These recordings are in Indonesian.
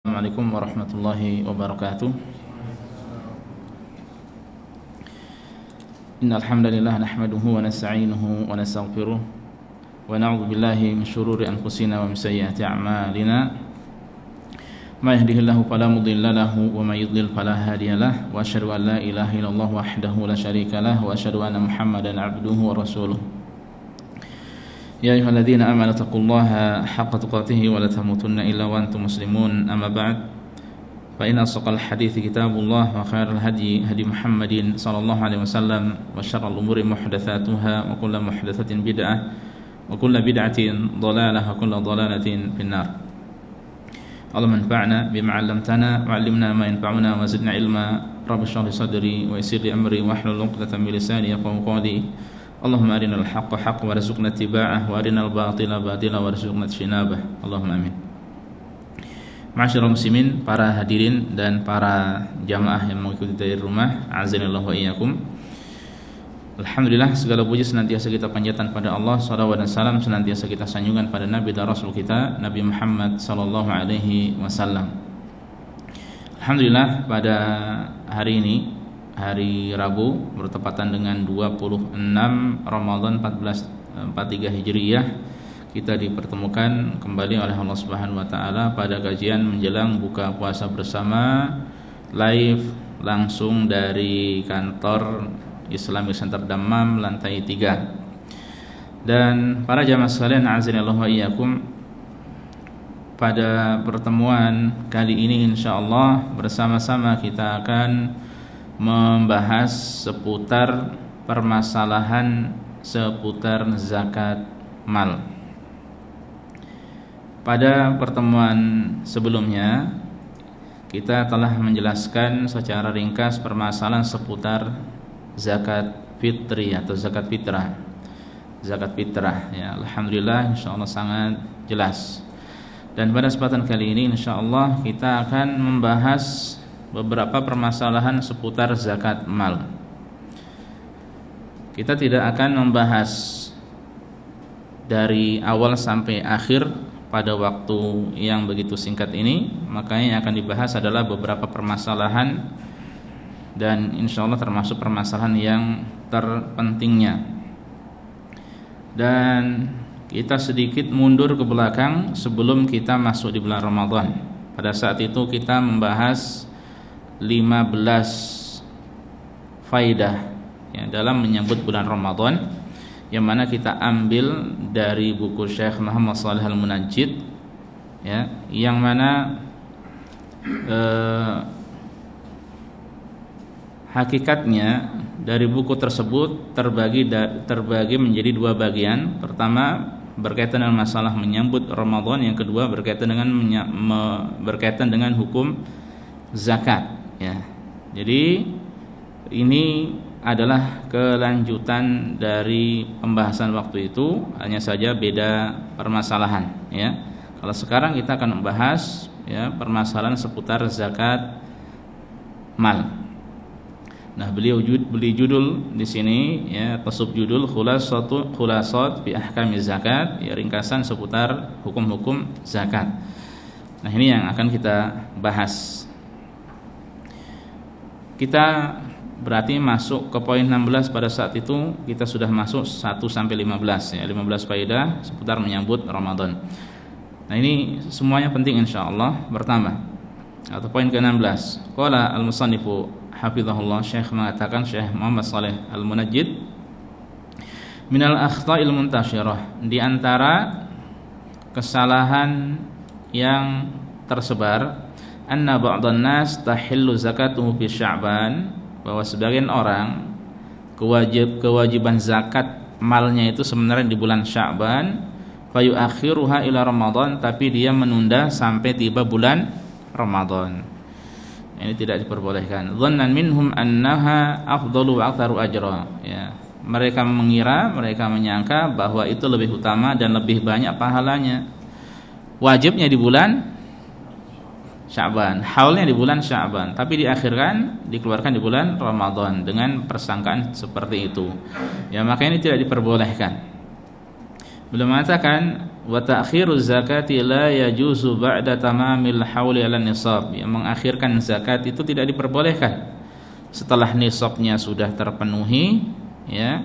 Assalamualaikum warahmatullahi wabarakatuh. Innal hamdalillah nahmaduhu wa nasta'inuhu wa nastaghfiruh wa na'udzu billahi min shururi anfusina wa min sayyiati a'malina. May yahdihillahu fala mudilla lahu wa may yudlil fala hadiya lahu wa asyhadu an la ilaha illallah wahdahu la syarika lahu wa asyhadu anna Muhammadan 'abduhu wa rasuluh. Ya ayyuhalladzina amanu taqullaha haqqa tuqatih wa la tamutunna illa wa antum muslimun. Amma ba'd. Fa inna asqal hadithi kitabullah wa khairal hadi hadi Muhammadin sallallahu alaihi wasallam wa syarrul umuri muhdatsatuha wa kullu muhdatsatin bid'ah wa kullu bid'atin dhalalah wa kullu dhalalatin finnar. Allahumma anfa'na bima 'allamtana wa 'allimna ma yanfa'una wa zidna ilma. Rabbi shrah li sadri wa yassir li amri wa hlul 'uqdatam min lisani yafqahu qawli. Allahumma arinal haqqa haqqan warzuqna ittiba'ah wa arinal batila batila warzuqna ijtinabah. Allahumma amin. Ma'asyiral muslimin, para hadirin dan para jamaah yang mengikuti dari rumah, azanillahu wa iyyakum. Alhamdulillah, segala puji senantiasa kita panjatkan pada Allah, salawat dan salam senantiasa kita sanjungkan pada Nabi dan Rasul kita, Nabi Muhammad sallallahu alaihi wasallam. Alhamdulillah, pada hari ini, hari Rabu, bertepatan dengan 26 Ramadan 1443 Hijriyah, kita dipertemukan kembali oleh Allah Subhanahu wa taala pada kajian menjelang buka puasa bersama, live langsung dari kantor Islamic Center Dammam lantai 3. Dan para jamaah sekalian, azanillahu wa iyyakum, pada pertemuan kali ini insyaallah bersama-sama kita akan membahas seputar permasalahan seputar zakat mal. Pada pertemuan sebelumnya kita telah menjelaskan secara ringkas permasalahan seputar zakat fitri atau zakat fitrah. Zakat fitrah ya, alhamdulillah insyaallah sangat jelas. Dan pada kesempatan kali ini insyaallah kita akan membahas beberapa permasalahan seputar zakat mal. Kita tidak akan membahas dari awal sampai akhir pada waktu yang begitu singkat ini, makanya yang akan dibahas adalah beberapa permasalahan dan insyaallah termasuk permasalahan yang terpentingnya. Dan kita sedikit mundur ke belakang sebelum kita masuk di bulan Ramadan. Pada saat itu kita membahas 15 faidah ya, dalam menyambut bulan Ramadan, yang mana kita ambil dari buku Syekh Muhammad Shalih Al-Munajjid ya, yang mana hakikatnya dari buku tersebut terbagi menjadi dua bagian. Pertama berkaitan dengan masalah menyambut Ramadan, yang kedua berkaitan dengan hukum zakat ya. Jadi ini adalah kelanjutan dari pembahasan waktu itu, hanya saja beda permasalahan ya. Kalau sekarang kita akan membahas ya permasalahan seputar zakat mal. Nah, beliau beli judul di sini ya, atau subjudul khulasat fi ahkami zakat, ya ringkasan seputar hukum-hukum zakat. Nah, ini yang akan kita bahas. Kita berarti masuk ke poin 16. Pada saat itu kita sudah masuk 1 sampai 15 ya, 15 faedah seputar menyambut Ramadan. Nah, ini semuanya penting insyaallah. Pertama atau poin ke-16, qala al-musannifu hafizahullah, Syekh mengatakan, Syekh Muhammad Shalih Al-Munajjid, minal akhta'il muntasyirah, di antara kesalahan yang tersebar, anna ba'dhan nas tahillu zakatuhu fi Sya'ban, bahwa sebagian orang kewajiban zakat malnya itu sebenarnya di bulan Sya'ban, fayu'akhiruha ila Ramadan, tapi dia menunda sampai tiba bulan Ramadan. Ini tidak diperbolehkan. Dhannan minhum annaha afdalu wa aktsaru ajra ya. Mereka menyangka bahwa itu lebih utama dan lebih banyak pahalanya. Wajibnya di bulan Sya'ban, haulnya di bulan Sya'ban, tapi dikeluarkan di bulan Ramadan dengan persangkaan seperti itu. Ya, maka ini tidak diperbolehkan. Beliau mengatakan wa ta'khiruz zakati la yajuzu ba'da tamamil hauli 'ala nisab. Yang mengakhirkan zakat itu tidak diperbolehkan setelah nisabnya sudah terpenuhi, ya.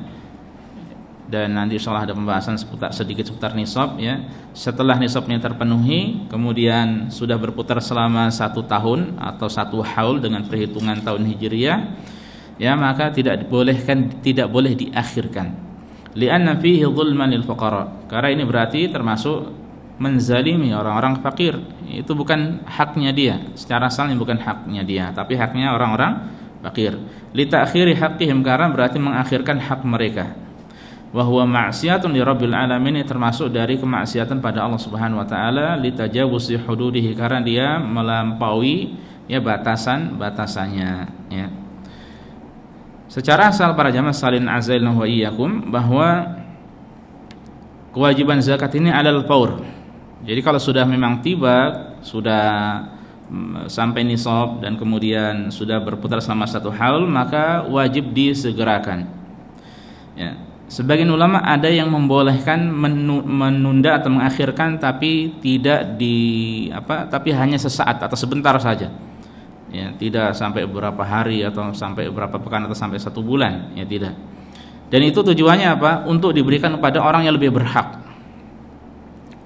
Dan nanti insyaallah ada pembahasan sedikit seputar nisab, ya. Setelah nisabnya terpenuhi, kemudian sudah berputar selama 1 tahun atau 1 haul dengan perhitungan tahun Hijriyah, ya, maka tidak boleh diakhirkan. Li'anna fihi zulman lil fuqara. Karena ini berarti termasuk menzalimi orang-orang fakir. Itu bukan haknya dia, secara asalnya bukan haknya dia, tapi haknya orang-orang fakir. Li ta'khiri haqqihim, karena berarti mengakhirkan hak mereka. Wa huwa ma'siyatun li rabbil alamin, termasuk dari kemaksiatan pada Allah Subhanahu wa taala, li tajawuzi hududihi, karena dia melampaui, ya, batasannya, ya. Secara asal para jamaah salin azailna wa iyyakum, bahwa kewajiban zakat ini alal faur. Jadi kalau sudah memang tiba, sudah sampai nisab dan kemudian sudah berputar selama 1 haul, maka wajib disegerakan, ya. Sebagian ulama ada yang membolehkan menunda atau mengakhirkan, tapi tidak tapi hanya sesaat atau sebentar saja, ya, tidak sampai beberapa hari atau sampai beberapa pekan atau sampai 1 bulan, ya, tidak. Dan itu tujuannya apa? Untuk diberikan kepada orang yang lebih berhak.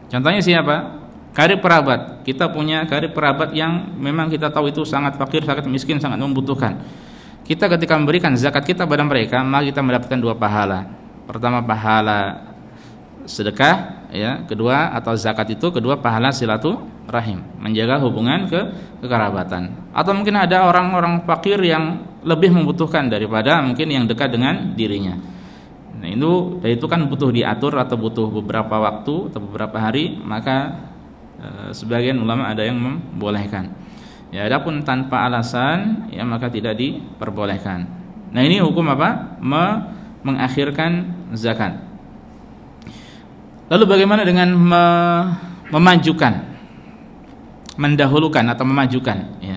Contohnya siapa? Karib kerabat. Kita punya karib kerabat yang memang kita tahu itu sangat fakir, sangat miskin, sangat membutuhkan. Kita ketika memberikan zakat kita pada mereka, maka kita mendapatkan 2 pahala. Pertama pahala sedekah, ya, kedua atau zakat itu, kedua pahala silaturahim, menjaga hubungan kekerabatan. Atau mungkin ada orang-orang fakir yang lebih membutuhkan daripada mungkin yang dekat dengan dirinya. Nah, itu kan butuh diatur atau butuh beberapa waktu atau beberapa hari, maka sebagian ulama ada yang membolehkan. Ya, adapun tanpa alasan, ya, maka tidak diperbolehkan. Nah, ini hukum apa? Mengakhirkan zakat. Lalu bagaimana dengan memajukan, mendahulukan atau memajukan, ya.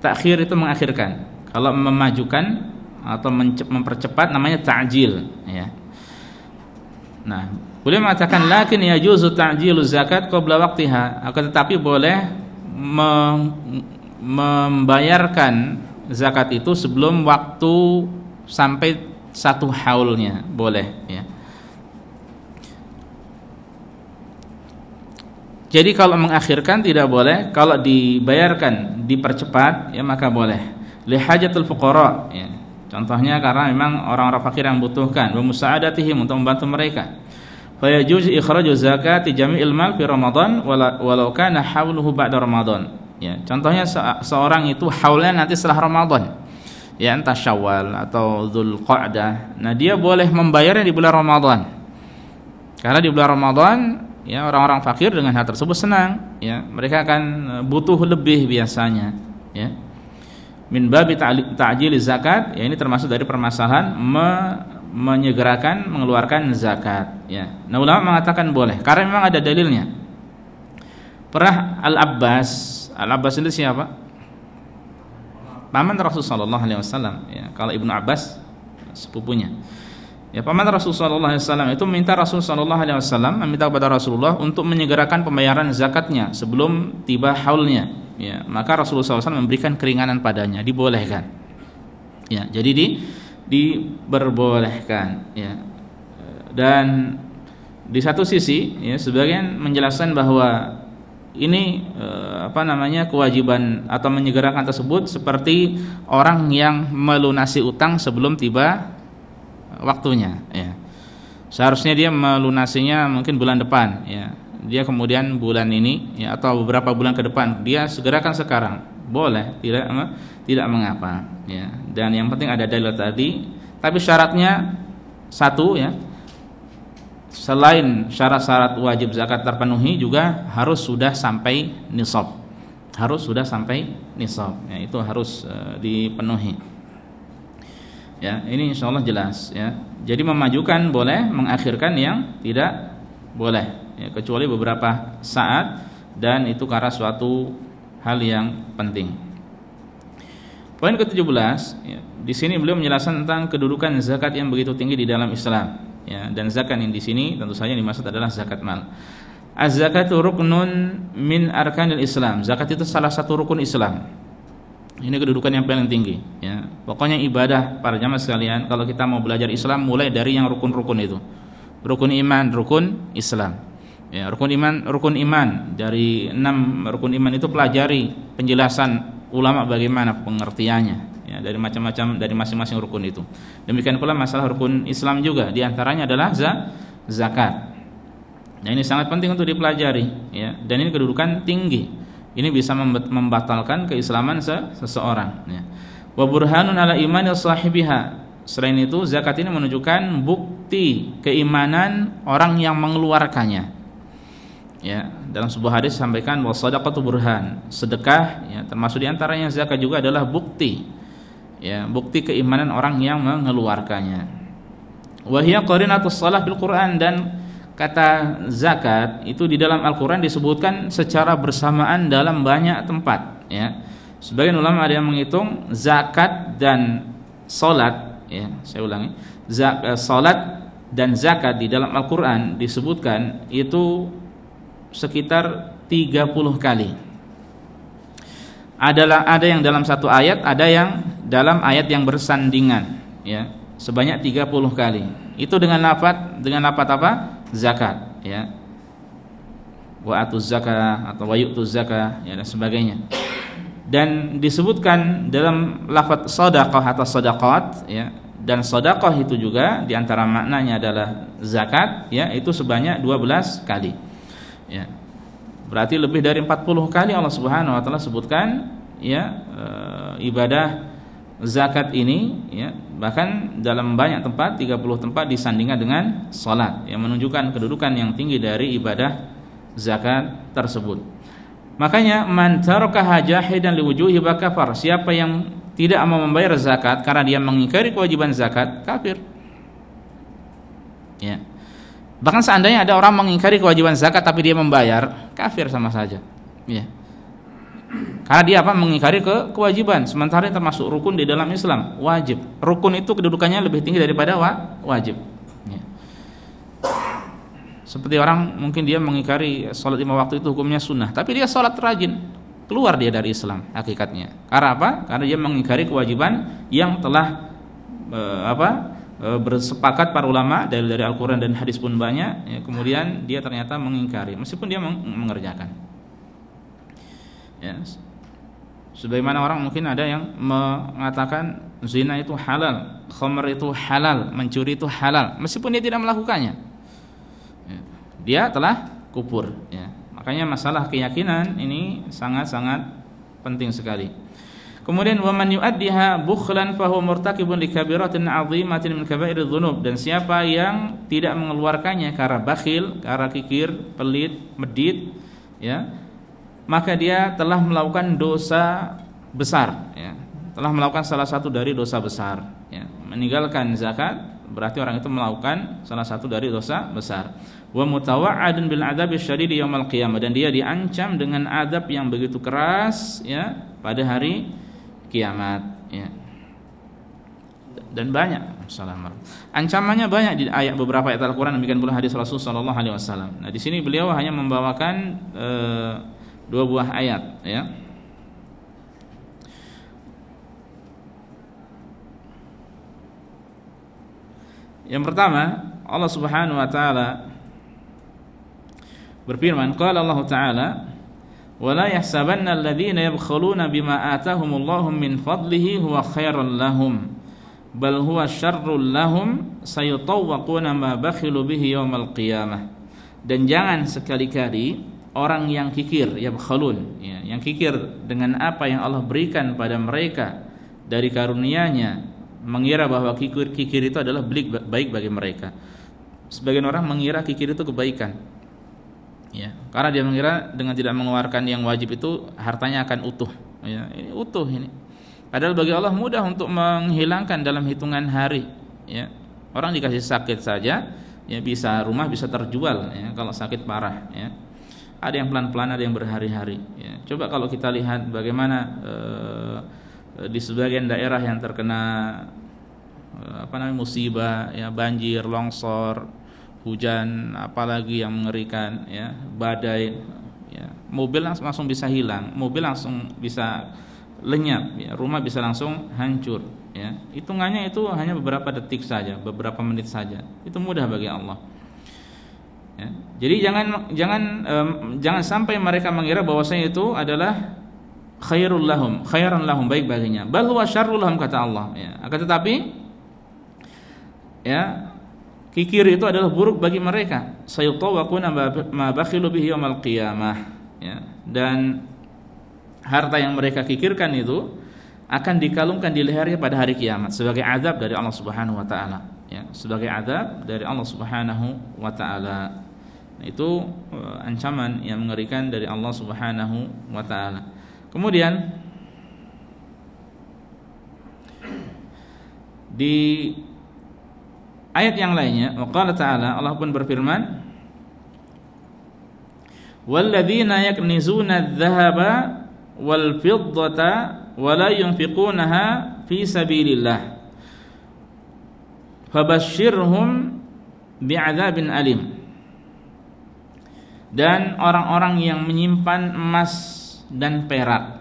Takhir itu mengakhirkan. Kalau memajukan atau mempercepat namanya ta'jil, ya. Nah, boleh mengatakan lakin yajuzu ta'jilu zakat qabla waqtiha, akan tetapi boleh membayarkan zakat itu sebelum waktu sampai 1 haulnya, boleh, ya. Jadi kalau mengakhirkan tidak boleh, kalau dibayarkan dipercepat, ya, maka boleh. Li hajatul fuqara, ya. Contohnya karena memang orang-orang fakir yang membutuhkan, wa musa'adatihim, untuk membantu mereka. Fa yajuzu ikhraju zakati jami'il mal fi Ramadan walau kana hauluhu ba'da Ramadan. Ya, contohnya seorang itu haulnya nanti setelah Ramadan, ya, entah Syawal atau Dzulqa'dah. Nah, dia boleh membayarnya di bulan Ramadan. Karena di bulan Ramadan, ya, orang-orang fakir dengan hal tersebut senang, ya, mereka akan butuh lebih biasanya, ya. Min babi ta'jil zakat, ya, ini termasuk dari permasalahan menyegerakan mengeluarkan zakat, ya. Nah, ulama mengatakan boleh karena memang ada dalilnya. Pernah Al-Abbas itu siapa? Paman Rasulullah SAW, ya. Kalau Ibnu Abbas sepupunya, ya, paman Rasulullah SAW itu minta Rasulullah SAW meminta kepada Rasulullah untuk menyegerakan pembayaran zakatnya sebelum tiba haulnya, ya. Maka Rasulullah SAW memberikan keringanan padanya, dibolehkan, ya. Jadi diperbolehkan, ya. Dan di satu sisi, ya, sebagian menjelaskan bahwa ini kewajiban atau menyegerakan tersebut seperti orang yang melunasi utang sebelum tiba waktunya, ya. Seharusnya dia melunasinya mungkin bulan depan, ya. Dia kemudian bulan ini, ya, atau beberapa bulan ke depan dia segerakan sekarang, boleh, tidak mengapa, ya. Dan yang penting ada dalil tadi, tapi syaratnya satu, ya. Selain syarat-syarat wajib zakat terpenuhi, juga harus sudah sampai nisab. Harus sudah sampai nisab, ya, itu harus dipenuhi. Ya, ini insyaallah jelas, ya. Jadi memajukan boleh, mengakhirkan yang tidak boleh, ya, kecuali beberapa saat, dan itu karena suatu hal yang penting. Poin ke-17, ya, di sini beliau menjelaskan tentang kedudukan zakat yang begitu tinggi di dalam Islam, ya. Dan zakat yang di sini tentu saja dimaksud adalah zakat mal. Az-zakatu ruknun min arkanil Islam. Zakat itu salah satu rukun Islam. Ini kedudukan yang paling tinggi, ya. Pokoknya ibadah para jamaah sekalian, kalau kita mau belajar Islam mulai dari yang rukun-rukun itu. Rukun iman, rukun Islam. Ya, rukun iman dari 6 rukun iman itu pelajari penjelasan ulama bagaimana pengertiannya, ya, dari macam-macam dari masing-masing rukun itu. Demikian pula masalah rukun Islam juga, di antaranya adalah zakat. Nah, ini sangat penting untuk dipelajari, ya, dan ini kedudukan tinggi. Ini bisa membatalkan keislaman seseorang, ya. Wa burhanun ala imani sahibiha. Selain itu, zakat ini menunjukkan bukti keimanan orang yang mengeluarkannya. Ya, dalam sebuah hadis sampaikan bahwa shadaqatu burhan, sedekah, ya, termasuk diantaranya zakat juga adalah bukti, ya, bukti keimanan orang yang mengeluarkannya. Wa hiya qarinatus shalah bil Quran, dan kata zakat itu di dalam Al-Quran disebutkan secara bersamaan dalam banyak tempat, ya. Sebagian ulama ada yang menghitung zakat dan salat, ya, saya ulangi, salat dan zakat di dalam Al-Quran disebutkan itu sekitar 30 kali. Ada yang dalam satu ayat, ada yang dalam ayat yang bersandingan, ya, sebanyak 30 kali. Itu dengan lafaz apa? Zakat, ya. Wa atuz zakah atau wa yu'tuz zakah, ya, dan sebagainya. Dan disebutkan dalam lafaz shadaqah atau shadaqat, ya. Dan shadaqah itu juga diantara maknanya adalah zakat, ya, itu sebanyak 12 kali. Ya, berarti lebih dari 40 kali Allah Subhanahu wa taala sebutkan, ya, ibadah zakat ini, ya, bahkan dalam banyak tempat, 30 tempat disandingkan dengan salat, yang menunjukkan kedudukan yang tinggi dari ibadah zakat tersebut. Makanya man tarakaha jahidan liwujuhi kafar. Siapa yang tidak mau membayar zakat karena dia mengingkari kewajiban zakat, kafir. Ya. Bahkan seandainya ada orang mengingkari kewajiban zakat tapi dia membayar, kafir sama saja, ya. Karena dia mengingkari kewajiban, sementara itu termasuk rukun di dalam Islam, wajib. Rukun itu kedudukannya lebih tinggi daripada wajib, ya. Seperti orang mungkin dia mengingkari salat 5 waktu itu hukumnya sunnah, tapi dia salat rajin, keluar dia dari Islam hakikatnya. Karena apa? Karena dia mengingkari kewajiban yang telah bersepakat para ulama dari Al-Quran dan hadis pun banyak, ya, kemudian dia ternyata mengingkari meskipun dia mengerjakan, ya. Sebagaimana orang mungkin ada yang mengatakan zina itu halal, khamr itu halal, mencuri itu halal meskipun dia tidak melakukannya, ya, dia telah kufur, ya. Makanya masalah keyakinan ini sangat-sangat penting sekali. Kemudian wa man yu'addiha bukhlan fa huwa murtakibun li kabiratin 'azimatin min kaba'iridz dzunub, dan siapa yang tidak mengeluarkannya karena bakhil, karena kikir, pelit, medit, ya, maka dia telah melakukan dosa besar, ya. Telah melakukan salah satu dari dosa besar, ya. Meninggalkan zakat berarti orang itu melakukan salah satu dari dosa besar. Wa mutawa'adun bil 'adzabi syadid yaumil qiyamah, dan dia diancam dengan azab yang begitu keras, ya, pada hari kiamat, ya. Dan banyak ancamannya banyak di beberapa ayat Al-Qur'an, demikian pula hadis Rasul sallallahu alaihi wasallam. Nah, di sini beliau hanya membawakan 2 buah ayat, ya. Yang pertama, Allah Subhanahu wa taala berfirman, qala Allah taala وَلَا يَحْسَبَنَّ الَّذِينَ يَبْخَلُونَ بِمَا آتَاهُمُ اللَّهُ مِنْ فَضْلِهِ هُوَ خَيْرٌ لَهُمْ بَلْ هُوَ شَرٌّ لَهُمْ سَيُطَوَّقُونَ مَا بَخِلُوا بِهِ يَوْمَ الْقِيَامَةِ. Dan jangan sekali-kali orang yang kikir, yabkhalun, ya, yang kikir dengan apa yang Allah berikan pada mereka dari karunia-Nya, mengira bahwa kikir itu adalah baik bagi mereka. Sebagian orang mengira kikir itu kebaikan, ya, karena dia mengira dengan tidak mengeluarkan yang wajib itu hartanya akan utuh, ya, ini utuh ini. Padahal bagi Allah mudah untuk menghilangkan dalam hitungan hari, ya. Orang dikasih sakit saja, ya, bisa rumah bisa terjual, ya, kalau sakit parah, ya. Ada yang pelan-pelan, ada yang berhari-hari, ya. Coba kalau kita lihat bagaimana di sebagian daerah yang terkena musibah, ya, banjir, longsor, hujan apalagi yang mengerikan, ya, badai, ya, mobil langsung bisa hilang, mobil langsung bisa lenyap, ya, rumah bisa langsung hancur, ya. Hitungannya itu hanya beberapa detik saja, beberapa menit saja. Itu mudah bagi Allah. Ya. Jadi jangan sampai mereka mengira bahwasanya itu adalah khairan lahum, baik baginya. Bal huwa syarrul lahum, kata Allah, ya. Akan tetapi, ya, kikir itu adalah buruk bagi mereka. Sayutawaquna ma bakhilu bihi yaumil qiyamah, ya. Dan harta yang mereka kikirkan itu akan dikalungkan di lehernya pada hari kiamat sebagai azab dari Allah Subhanahu wa taala, ya, sebagai azab dari Allah Subhanahu wa taala. Nah, itu ancaman yang mengerikan dari Allah Subhanahu wa taala. Kemudian di ayat yang lainnya, waqala ta'ala, Allah pun berfirman, walladzina yaknizuna adh-dhahaba wal fiddata wa la yunfiqunaha fi sabilillah fabashshirhum bi'adzabin alim. Dan orang-orang yang menyimpan emas dan perak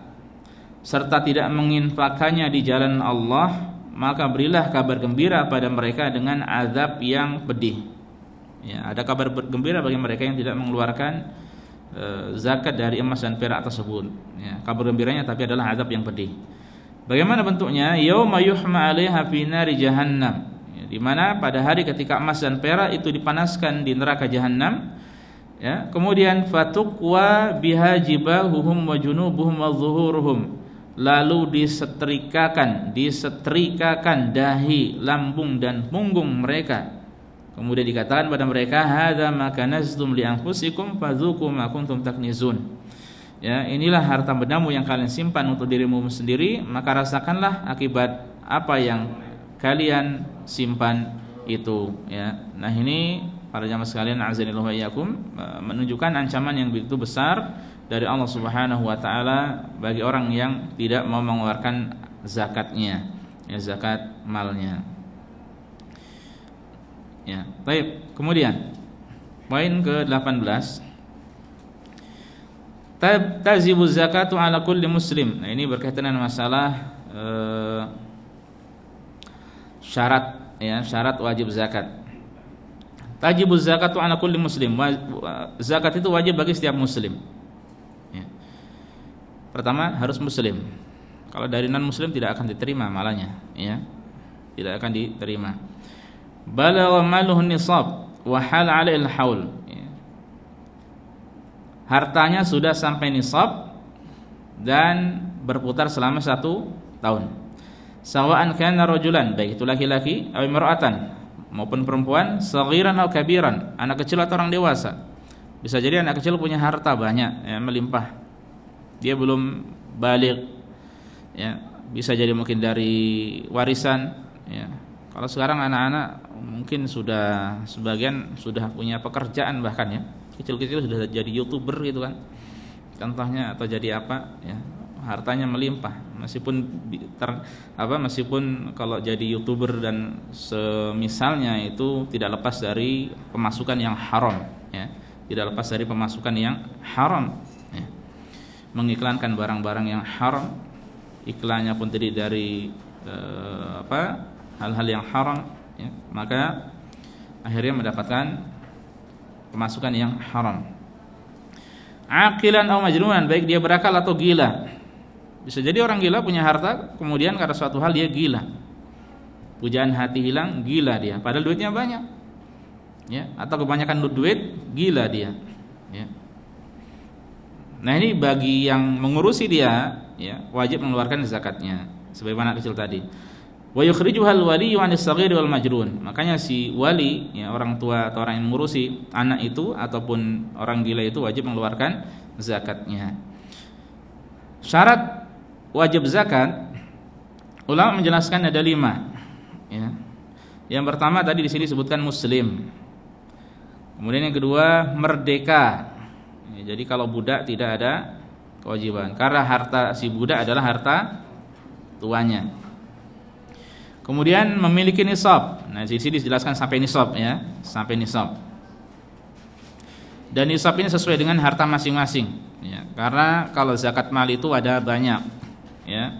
serta tidak menginfakkannya di jalan Allah, maka berilah kabar gembira pada mereka dengan azab yang pedih. Ya, ada kabar gembira bagi mereka yang tidak mengeluarkan zakat dari emas dan perak tersebut. Ya, kabar gembiranya tapi adalah azab yang pedih. Bagaimana bentuknya? Yauma yuhma 'alaiha fi nari jahannam. Ya, di mana pada hari ketika emas dan perak itu dipanaskan di neraka jahanam. Ya, kemudian fatuqwa biha jibahuhum wa junubuhum wa zuhuruhum, lalu disetrikakan dahi, lambung dan punggung mereka. Kemudian dikatakan pada mereka, hadza ma kanaztum li anfusikum fadzuqu ma kuntum taknizun. Ya, inilah harta bendamu yang kalian simpan untuk dirimu sendiri, maka rasakanlah akibat apa yang kalian simpan itu, ya. Nah, ini para jamaah sekalian, azanillahu wa iyyakum, menunjukkan ancaman yang begitu besar dari Allah Subhanahu wa taala bagi orang yang tidak mau mengeluarkan zakatnya, ya, zakat malnya. Ya, baik. Kemudian poin ke-18, tazibu zakatu ala kulli muslim. Nah, ini berkaitan dengan masalah syarat, ya, syarat wajib zakat. Tajibu zakatu ala kulli muslim. Zakat itu wajib bagi setiap muslim. Ya. Pertama, harus muslim. Kalau dari non muslim tidak akan diterima malahnya, ya. Tidak akan diterima. Balagha maluhu nisab wa hal 'alaihi al-haul. Ya. Hartanya sudah sampai nisab dan berputar selama 1 tahun. Sawa'an kana rajulan, baik itu laki-laki atau imra'atan, maupun perempuan, saghiran atau kabiran, anak kecil atau orang dewasa. Bisa jadi anak kecil punya harta banyak, ya, melimpah, dia belum baligh, ya. Bisa jadi mungkin dari warisan, ya. Kalau sekarang anak-anak mungkin sudah sebagian sudah punya pekerjaan, bahkan, ya, kecil-kecil sudah jadi YouTuber gitu kan, contohnya, atau jadi apa, ya, hartanya melimpah, meskipun kalau jadi YouTuber dan semisalnya itu tidak lepas dari pemasukan yang haram, ya, tidak lepas dari pemasukan yang haram, ya. Mengiklankan barang-barang yang haram, iklannya pun terdiri dari hal-hal yang haram, ya, maka akhirnya mendapatkan pemasukan yang haram. Aqilan atau majnunan, baik dia berakal atau gila. Bisa jadi orang gila punya harta, kemudian karena suatu hal dia gila, pujaan hati hilang, gila dia, padahal duitnya banyak, ya, atau kebanyakan duit, gila dia, ya. Nah, ini bagi yang mengurusi dia, ya, wajib mengeluarkan zakatnya sebagaimana anak kecil tadi. Wa yukhrijuhal waliyyu 'anis saghiri wal majnun. Makanya si wali, ya, orang tua atau orang yang mengurusi anak itu ataupun orang gila itu wajib mengeluarkan zakatnya. Syarat wajib zakat, ulama menjelaskan ada 5, ya. Yang pertama tadi di sini disebutkan muslim. Kemudian yang kedua merdeka. Ya, jadi kalau budak tidak ada kewajiban, karena harta si budak adalah harta tuannya. Kemudian memiliki nisab. Nah, di sini dijelaskan sampai nisab, ya, sampai nisab. Dan nisab ini sesuai dengan harta masing-masing, ya. Karena kalau zakat mal itu ada banyak, ya.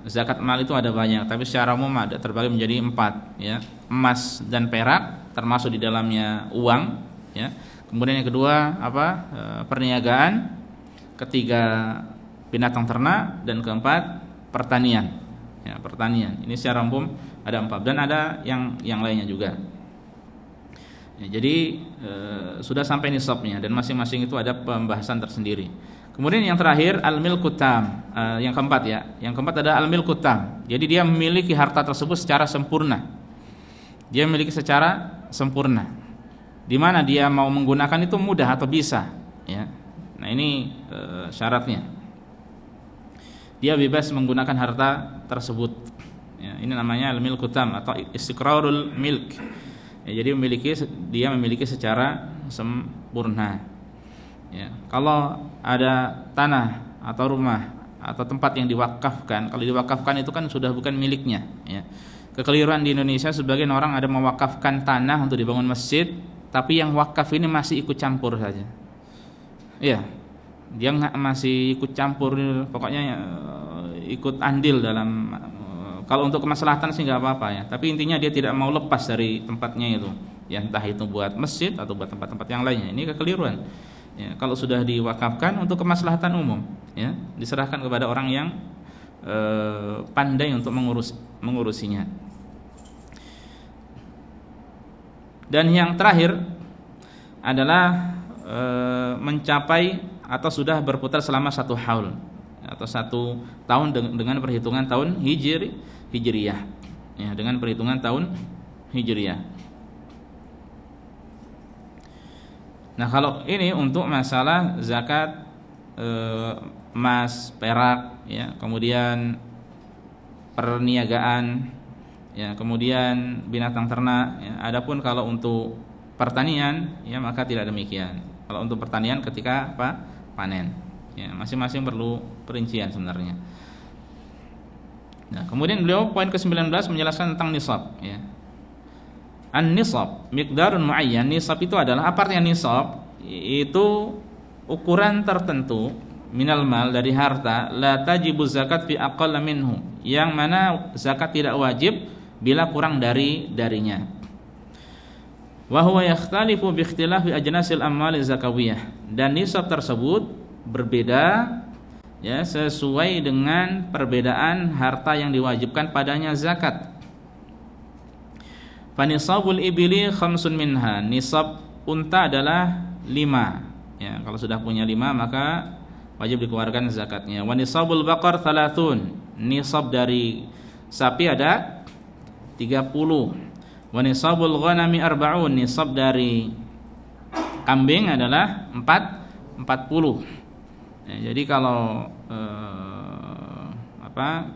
Zakat mal itu ada banyak, tapi secara umum ada terbagi menjadi 4, ya. Emas dan perak termasuk di dalamnya uang, ya. Kemudian yang kedua perniagaan, ketiga binatang ternak, dan keempat pertanian. Ya, pertanian. Ini secara umum ada 4 dan ada yang lainnya juga. Ya, jadi sudah sampai nisabnya dan masing-masing itu ada pembahasan tersendiri. Kemudian yang terakhir al-milku tam, yang keempat ya. Yang keempat ada al-milku tam. Jadi dia memiliki harta tersebut secara sempurna. Dia memiliki secara sempurna. Di mana dia mau menggunakan itu mudah atau bisa, ya. Nah, ini syaratnya. Dia bebas menggunakan harta tersebut. Ya, ini namanya al-milku tam atau istiqrarul milk. Ya, jadi dia memiliki secara sempurna. Ya, kalau ada tanah atau rumah atau tempat yang diwakafkan, kalau diwakafkan itu kan sudah bukan miliknya. Ya. Kekeliruan di Indonesia sebagian orang ada mewakafkan tanah untuk dibangun masjid, tapi yang wakaf ini masih ikut campur saja. Ya, dia masih ikut campur, pokoknya ikut andil dalam. Kalau untuk kemaslahatan sih nggak apa-apa ya, tapi intinya dia tidak mau lepas dari tempatnya itu, ya entah itu buat masjid atau buat tempat-tempat yang lainnya. Ini kekeliruan. Ya, kalau sudah diwakafkan untuk kemaslahatan umum, ya diserahkan kepada orang yang pandai untuk mengurusinya. Dan yang terakhir adalah mencapai atau sudah berputar selama 1 haul atau 1 tahun dengan perhitungan tahun hijriyah, ya, dengan perhitungan tahun hijriyah. Nah, kalau ini untuk masalah zakat emas, perak, ya, kemudian perniagaan, ya, kemudian binatang ternak, ya. Adapun kalau untuk pertanian, ya, maka tidak demikian. Kalau untuk pertanian ketika panen, ya, masing-masing perlu perincian sebenarnya. Nah, kemudian beliau poin ke-19 menjelaskan tentang nisab, ya. An-nisab miqdarun muayyan. Nisab itu adalah, apa artinya nisab? Itu ukuran tertentu minal mal, dari harta, la tajibu zakat fi aqalla minhu, yang mana zakat tidak wajib bila kurang darinya. Wa huwa yakhtalifu bi ikhtilafi ajnasil amwal zakawiyah. Dan nisab tersebut berbeda, ya, sesuai dengan perbedaan harta yang diwajibkan padanya zakat. Fanisabul ibili khamsun minha. Nisab unta adalah 5. Ya, kalau sudah punya 5 maka wajib dikeluarkan zakatnya. Wa nisabul baqar 30. Nisab dari sapi ada 30. Wa nisabul ghanami 40. Nisab dari kambing adalah 40. Ya, jadi kalau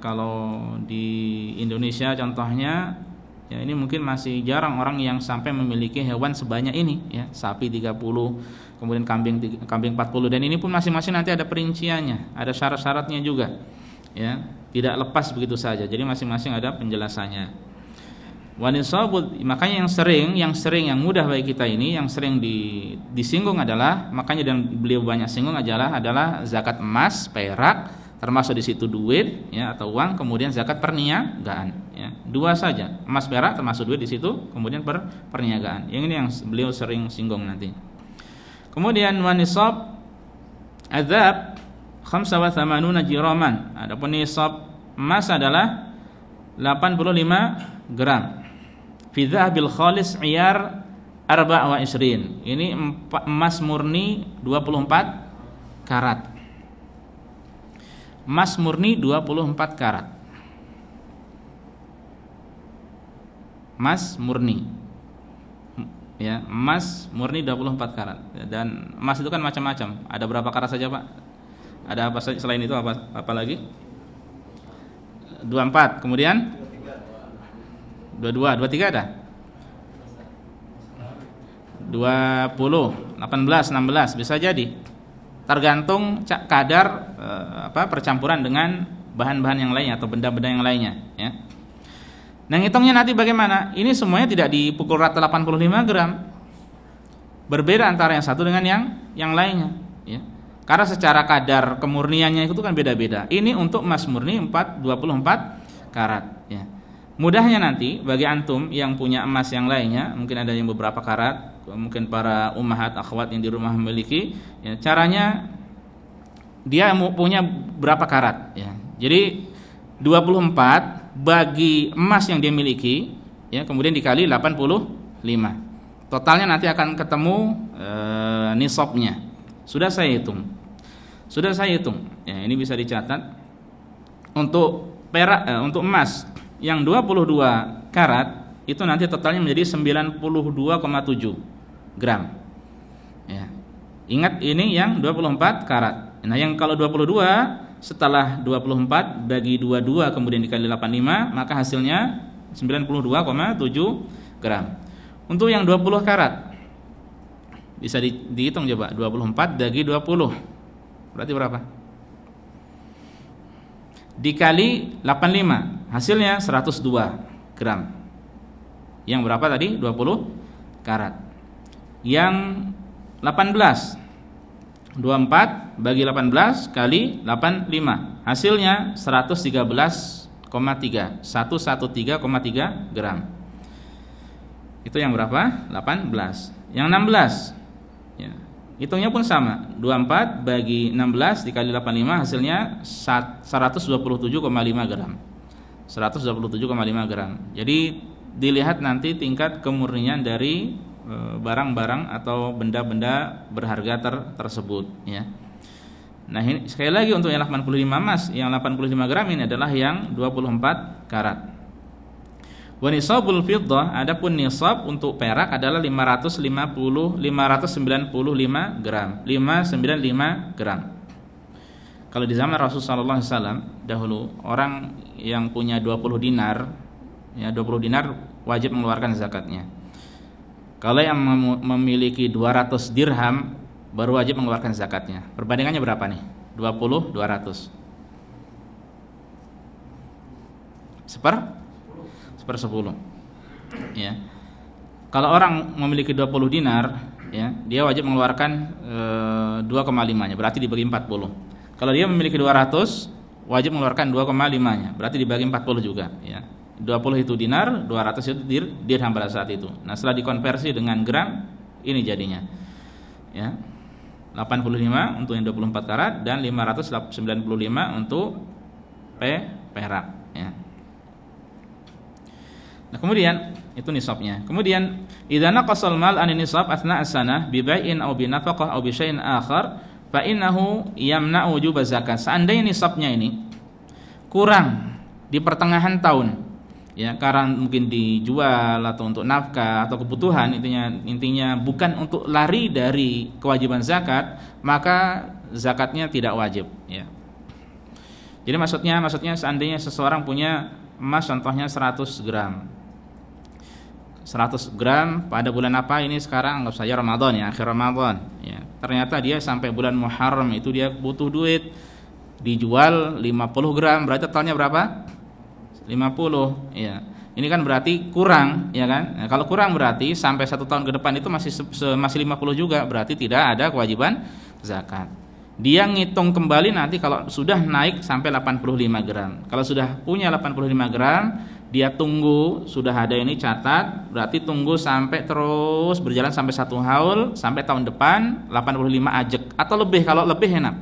kalau di Indonesia contohnya, ya, ini mungkin masih jarang orang yang sampai memiliki hewan sebanyak ini, ya, sapi 30, kemudian kambing 40, dan ini pun masing-masing nanti ada perinciannya, ada syarat-syaratnya juga, ya, tidak lepas begitu saja. Jadi masing-masing ada penjelasannya. Wanisabul, makanya yang mudah bagi kita ini, yang sering disinggung adalah, makanya dan beliau banyak singgung adalah zakat emas, perak, termasuk di situ duit, ya, atau uang, kemudian zakat perniagaan, ya. 2 saja, emas, perak termasuk duit di situ, kemudian perniagaan. Yang ini yang beliau sering singgung nanti. Kemudian wanisab adzab 85 jiraman. Adapun nisab emas adalah 85 gram. Fi dzahabil khalis iyar 24. Ini emas murni 24 karat. Emas murni 24 karat. Emas murni, ya, emas murni 24 karat. Dan emas itu kan macam-macam. Ada berapa karat saja, Pak? Ada apa saja selain itu, apa lagi? 24. Kemudian 22, 23 ada? 20, 18, 16 bisa jadi. Tergantung kadar percampuran dengan bahan-bahan yang lainnya atau benda-benda yang lainnya, ya. Nah, ngitungnya nanti bagaimana? Ini semuanya tidak dipukul rata 85 gram. berbeda antara yang satu dengan yang lainnya, ya. Karena secara kadar kemurniannya itu kan beda-beda. Ini untuk emas murni 24 karat, ya. Mudahnya nanti bagi antum yang punya emas yang lainnya, mungkin ada yang beberapa karat, mungkin para ummahat akhwat yang di rumah memiliki, ya, caranya dia punya berapa karat, ya. Jadi 24 bagi emas yang dia miliki, ya, kemudian dikali 85. Totalnya nanti akan ketemu nisabnya. Sudah saya hitung. Ya, ini bisa dicatat. Untuk perak, untuk emas yang 22 karat itu nanti totalnya menjadi 92,7 gram. Ya. Ingat ini yang 24 karat. Nah, yang kalau 22 setelah 24 bagi 22 kemudian dikali 85, maka hasilnya 92,7 gram. Untuk yang 20 karat bisa dihitung coba, 24 bagi 20 berarti berapa? Dikali 85, hasilnya 102 gram. Yang berapa tadi? 20 karat. Yang 18, 24 bagi 18 kali 85, hasilnya 113,3 gram. Itu yang berapa? 18. Yang 16, ya, hitungnya pun sama, 24 bagi 16 dikali 85, hasilnya 127,5 gram. 127,5 gram. Jadi dilihat nanti tingkat kemurnian dari barang-barang atau benda-benda berharga tersebut, ya. Nah, ini sekali lagi untuk yang 85 emas, yang 85 gram ini adalah yang 24 karat. Wa nisabul fiddah, adapun nisab untuk perak adalah 595 gram. 595 gram. Kalau di zaman Rasulullah SAW dahulu, orang yang punya 20 dinar, ya, 20 dinar wajib mengeluarkan zakatnya. Kalau yang memiliki 200 dirham baru wajib mengeluarkan zakatnya. Perbandingannya berapa nih? 20 200. Seper 10. Ya. Kalau orang memiliki 20 dinar, ya, dia wajib mengeluarkan 2,5-nya, berarti dibagi 40. Kalau dia memiliki 200, wajib mengeluarkan 2,5-nya, berarti dibagi 40 juga, ya. 20 itu dinar, 200 itu dirham pada saat itu. Nah, setelah dikonversi dengan gram, ini jadinya, ya, 85 untuk yang 24 karat dan 595 untuk perak, ya. Nah, kemudian itu nisabnya. Kemudian idza naqasal mal an nisab athna as-sanah bi bai'in aw bi nafaqah aw bi syai'in akhar fa innahu yamna'u wujub zakat. Seandainya nisabnya ini kurang di pertengahan tahun, ya, karena mungkin dijual atau untuk nafkah atau kebutuhan, intinya bukan untuk lari dari kewajiban zakat, maka zakatnya tidak wajib, ya. Jadi maksudnya seandainya seseorang punya emas contohnya 100 gram. 100 gram pada bulan apa ini sekarang? Anggap saja Ramadan, ya, akhir Ramadan, ya. Ternyata dia sampai bulan Muharram itu dia butuh duit, dijual 50 gram, berarti totalnya berapa? 50, ya. Ini kan berarti kurang, ya kan? Nah, kalau kurang berarti sampai 1 tahun ke depan itu masih 50 juga, berarti tidak ada kewajiban zakat. Dia ngitung kembali nanti kalau sudah naik sampai 85 gram. Kalau sudah punya 85 gram, dia tunggu, sudah ada ini catat, berarti tunggu sampai terus berjalan sampai 1 haul, sampai tahun depan 85 ajek atau lebih, kalau lebih enak.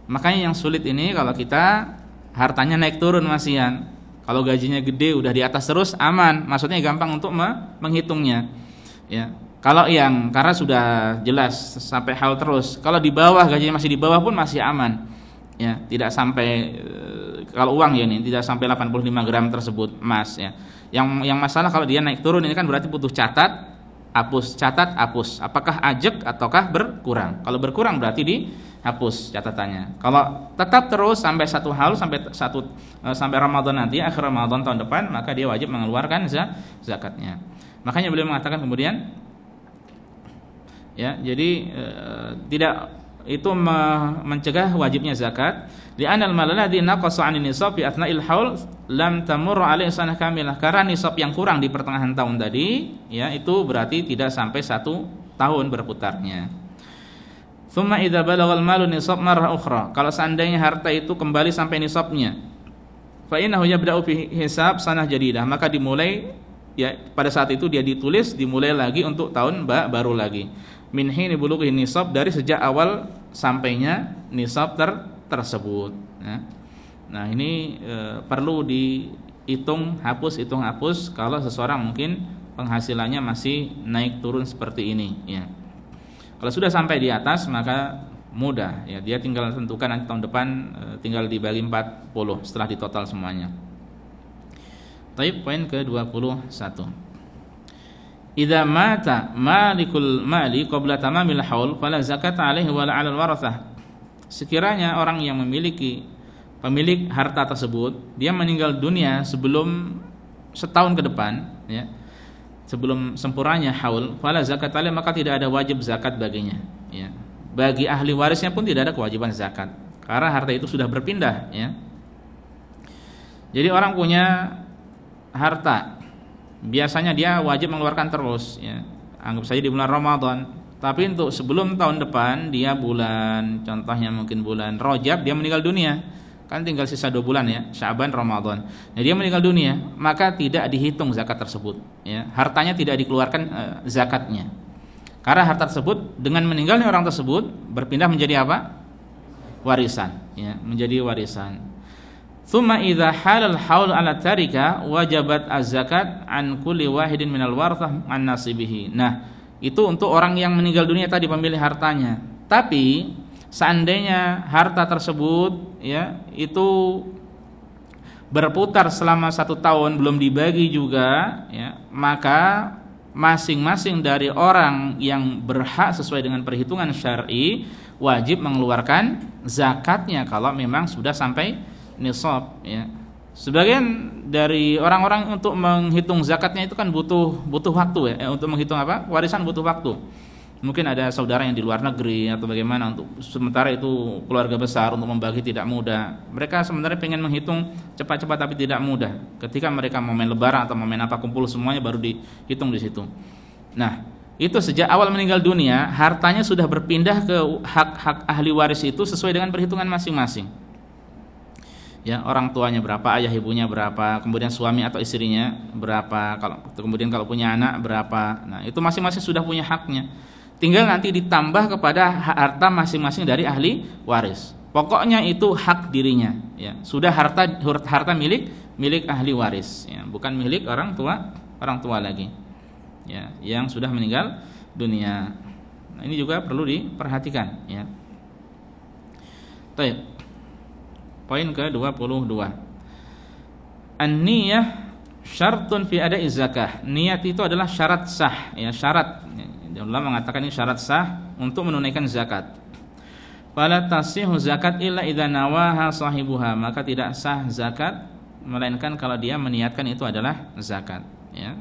Makanya yang sulit ini kalau kita hartanya naik turun masihan. Kalau gajinya gede udah di atas terus aman, maksudnya gampang untuk menghitungnya, ya. Kalau yang karena sudah jelas sampai haul terus, kalau di bawah gajinya masih di bawah pun masih aman, ya, tidak sampai kalau uang ya ini tidak sampai 85 gram tersebut emas, ya. Yang masalah kalau dia naik turun ini kan berarti butuh catat hapus, apakah ajek ataukah berkurang. Kalau berkurang berarti dihapus catatannya. Kalau tetap terus sampai 1 haul sampai Ramadan nanti, akhir Ramadan tahun depan, maka dia wajib mengeluarkan zakatnya. Makanya beliau mengatakan kemudian, ya, jadi tidak itu mencegah wajibnya zakat. Li'anal mal ladzi naqasa 'an nisab fi athna'il haul lam tamur 'alaihi sanah kamilah. Karena nisab yang kurang di pertengahan tahun tadi, ya, itu berarti tidak sampai 1 tahun berputarnya. Tsumma idza balagal malu nisab marrah ukhra. Kalau seandainya harta itu kembali sampai nisabnya, fa innahu yabda'u fi hisab sanah jadidah, maka dimulai ya pada saat itu dia dimulai lagi untuk tahun baru lagi. Min hini bulughi nisab, dari sejak awal sampainya nisab tersebut. Nah, ini perlu dihitung hapus kalau seseorang mungkin penghasilannya masih naik turun seperti ini ya. Kalau sudah sampai di atas maka mudah ya, dia tinggal tentukan nanti tahun depan tinggal dibagi 40 setelah ditotal semuanya. Baik, poin ke-21. Idza mata malikul mali qabla tamamil haul fala zakat alaihi wala 'alal warathah. Sekiranya orang yang pemilik harta tersebut dia meninggal dunia sebelum setahun ke depan ya, sebelum sempurnanya haul, fala zakat alaihi, maka tidak ada wajib zakat baginya ya. Bagi ahli warisnya pun tidak ada kewajiban zakat karena harta itu sudah berpindah ya. Jadi orang punya harta, biasanya dia wajib mengeluarkan terus ya. Anggap saja di bulan Ramadan, tapi untuk sebelum tahun depan dia contohnya mungkin bulan Rajab dia meninggal dunia, kan tinggal sisa 2 bulan ya, Sya'ban, Ramadan. Nah, dia meninggal dunia, maka tidak dihitung zakat tersebut ya. Hartanya tidak dikeluarkan zakatnya. Karena harta tersebut dengan meninggalnya orang tersebut berpindah menjadi apa? Warisan ya, menjadi warisan. Tsumma idza halal haul 'ala tarika wajabat az-zakat an kulli wahidin minal warathah an nasibihi. Nah, itu untuk orang yang meninggal dunia tadi, pemilik hartanya. Tapi seandainya harta tersebut ya itu berputar selama 1 tahun belum dibagi juga ya, maka masing-masing dari orang yang berhak sesuai dengan perhitungan syar'i wajib mengeluarkan zakatnya kalau memang sudah sampai nisab ya. Sebagian dari orang-orang untuk menghitung zakatnya itu kan butuh waktu ya, untuk menghitung warisan butuh waktu. Mungkin ada saudara yang di luar negeri atau bagaimana, untuk sementara itu keluarga besar untuk membagi tidak mudah. Mereka sebenarnya pengen menghitung cepat-cepat tapi tidak mudah. Ketika mereka mau main lebaran atau mau main apa, kumpul semuanya baru dihitung di situ. Nah, itu sejak awal meninggal dunia hartanya sudah berpindah ke hak ahli waris itu sesuai dengan perhitungan masing-masing. Ya, orang tuanya berapa, ayah ibunya berapa, kemudian suami atau istrinya berapa, kemudian kalau punya anak berapa. Nah, itu masing-masing sudah punya haknya. Tinggal nanti ditambah kepada harta masing-masing dari ahli waris. Pokoknya itu hak dirinya ya. Sudah harta milik ahli waris ya, bukan milik orang tua lagi. Ya, yang sudah meninggal dunia. Nah, ini juga perlu diperhatikan ya. Baik. Poin ke-22. An-niyah syartun fi ada'i zakah. Niat itu adalah syarat sah ya, syarat. Allah mengatakan ini syarat sah untuk menunaikan zakat. Fala tasihhu zakat illa idza nawaha sahibuha, maka tidak sah zakat melainkan kalau dia meniatkan itu adalah zakat ya.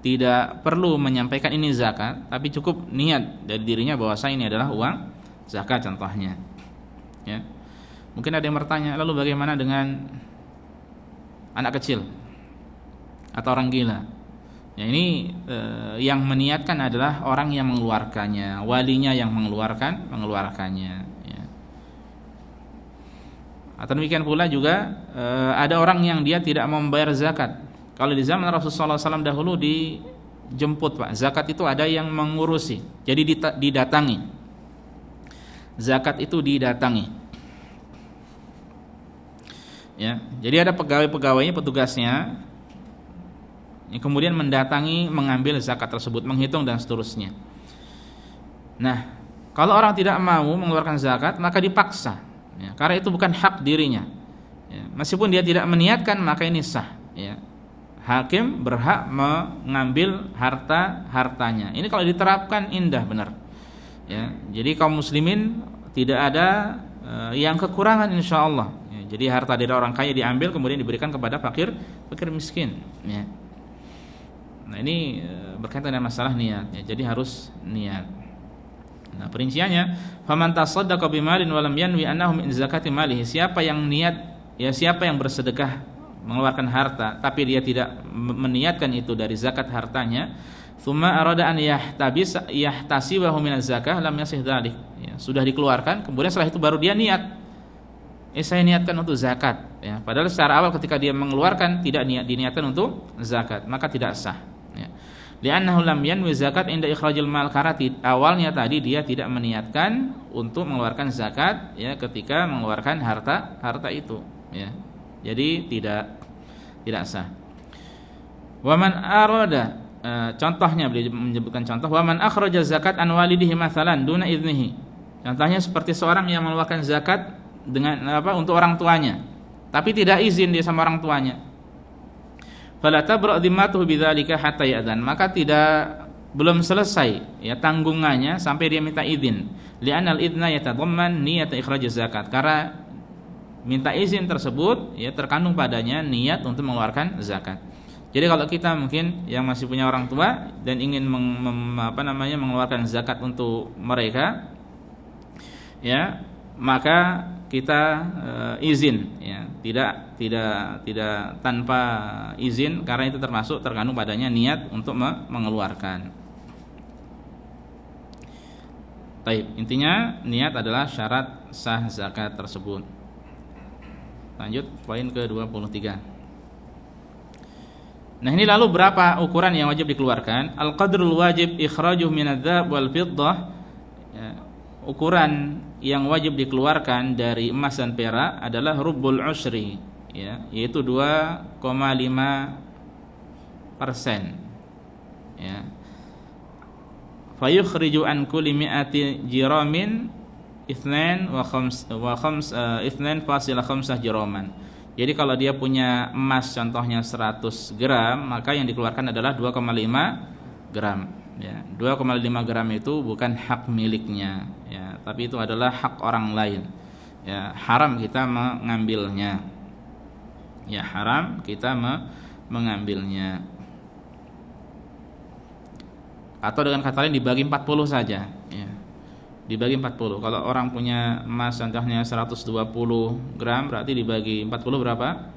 Tidak perlu menyampaikan ini zakat, tapi cukup niat dari dirinya bahwa ini adalah uang zakat contohnya ya. Mungkin ada yang bertanya, lalu bagaimana dengan anak kecil atau orang gila? Ya, ini yang meniatkan adalah orang yang mengeluarkannya, walinya yang mengeluarkannya ya. Atau demikian pula juga ada orang yang dia tidak mau membayar zakat. Kalau di zaman Rasulullah SAW dahulu dijemput Pak, zakat itu ada yang mengurusi, jadi didatangi. Zakat itu didatangi ya. Jadi ada pegawai-pegawainya, petugasnya yang kemudian mendatangi, mengambil zakat tersebut, menghitung dan seterusnya. Nah, kalau orang tidak mau mengeluarkan zakat maka dipaksa ya, karena itu bukan hak dirinya ya. Meskipun dia tidak meniatkan maka ini sah ya. Hakim berhak mengambil hartanya. Ini kalau diterapkan indah benar ya. Jadi kaum muslimin tidak ada yang kekurangan insyaallah ya. Jadi harta dari orang kaya diambil kemudian diberikan kepada fakir miskin ya. Nah, ini berkaitan dengan masalah niat ya. Jadi harus niat. Nah, perinciannya, faman tasaddaqa bimalin wa lam yanwi annahu min zakati malihi. Siapa yang niat ya, siapa yang bersedekah mengeluarkan harta tapi dia tidak meniatkan itu dari zakat hartanya, Tsumma arada an yahtasibahu minaz zakah lam yasih dzalik. Ya, sudah dikeluarkan, kemudian setelah itu baru dia niat. Saya niatkan untuk zakat, ya. Padahal secara awal ketika dia mengeluarkan tidak diniatkan untuk zakat, maka tidak sah. Ya. Li'annahu lam yanwi zakat inda ikhrajil mal, karena awalnya tadi dia tidak meniatkan untuk mengeluarkan zakat, ya, ketika mengeluarkan harta itu, ya. Jadi tidak sah. Wa man arada, contohnya beliau menyebutkan contoh, wa man akhraja zakat an walidihi mathalan duna idnihi. Contohnya seperti seorang yang mengeluarkan zakat dengan untuk orang tuanya, tapi tidak izin dia sama orang tuanya. Fala tabra dhimmatuhu bidzalika hatta ya'dzan, maka belum selesai, ya, tanggungannya sampai dia minta izin. Li'anal idna yatadamman niyat ikhraj zakat, karena minta izin tersebut, ya, terkandung padanya niat untuk mengeluarkan zakat. Jadi kalau kita mungkin yang masih punya orang tua dan ingin mengeluarkan zakat untuk mereka, ya, maka kita izin, ya, tidak tanpa izin, karena itu terkandung padanya niat untuk mengeluarkan. Baik, intinya niat adalah syarat sah zakat tersebut. Lanjut poin ke-23. Nah, ini lalu berapa ukuran yang wajib dikeluarkan? Al-qadrul wajib ikhrajuh minadz-dzahab wal fiddah, ya, ukuran yang wajib dikeluarkan dari emas dan perak adalah rubbul usyri, ya, yaitu 2,5%, ya. Fayukhriju an kulli mi'ati jiramin 2,5 jiraman. Jadi kalau dia punya emas contohnya 100 gram, maka yang dikeluarkan adalah 2,5 gram. Ya, 2,5 gram itu bukan hak miliknya, ya, tapi itu adalah hak orang lain. Ya, haram kita mengambilnya. Ya, haram kita mengambilnya. Atau dengan kata lain dibagi 40 saja, ya. Dibagi 40. Kalau orang punya emas contohnya 120 gram, berarti dibagi 40 berapa?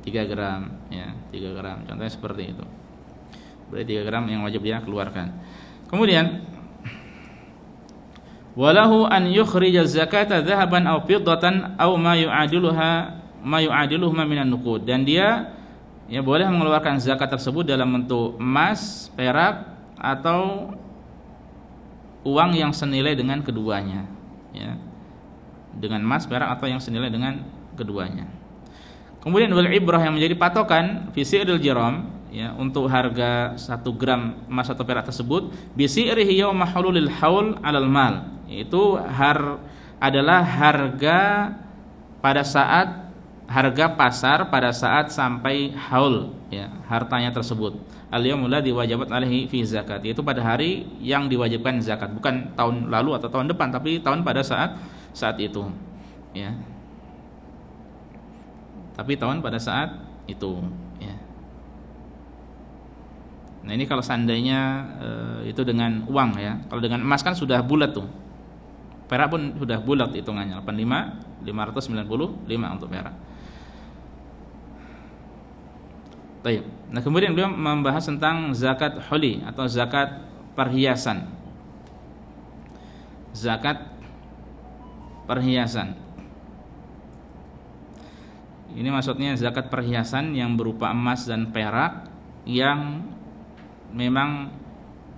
3 gram, ya, 3 gram. Contohnya seperti itu. Berarti 3 gram yang wajib dia keluarkan. Kemudian walahu an yukhrija zakata dzahaban aw fiddatan aw ma yu'adiluhuma minan nuqud, dan dia, ya, boleh mengeluarkan zakat tersebut dalam bentuk emas, perak, atau uang yang senilai dengan keduanya, ya, dengan emas, perak, atau yang senilai dengan keduanya. Kemudian wal ibrah, yang menjadi patokan fi si'ril jiram, ya, untuk harga 1 gram emas atau perak tersebut, bi si'rihi yauma hululil haul 'alal mal, itu adalah harga pada saat harga pasar pada saat sampai haul, ya, hartanya tersebut. Al-yaumul ladzi wajabat alaihi fi zakat, yaitu pada hari yang diwajibkan zakat, bukan tahun lalu atau tahun depan, tapi tahun pada saat itu, ya. Tapi tahun pada saat itu, ya. Nah, ini kalau seandainya itu dengan uang, ya. Kalau dengan emas kan sudah bulat tuh. Perak pun sudah bulat hitungannya, 595 untuk perak. Baik. Nah, kemudian beliau membahas tentang zakat huli atau zakat perhiasan. Zakat perhiasan. Ini maksudnya zakat perhiasan yang berupa emas dan perak yang memang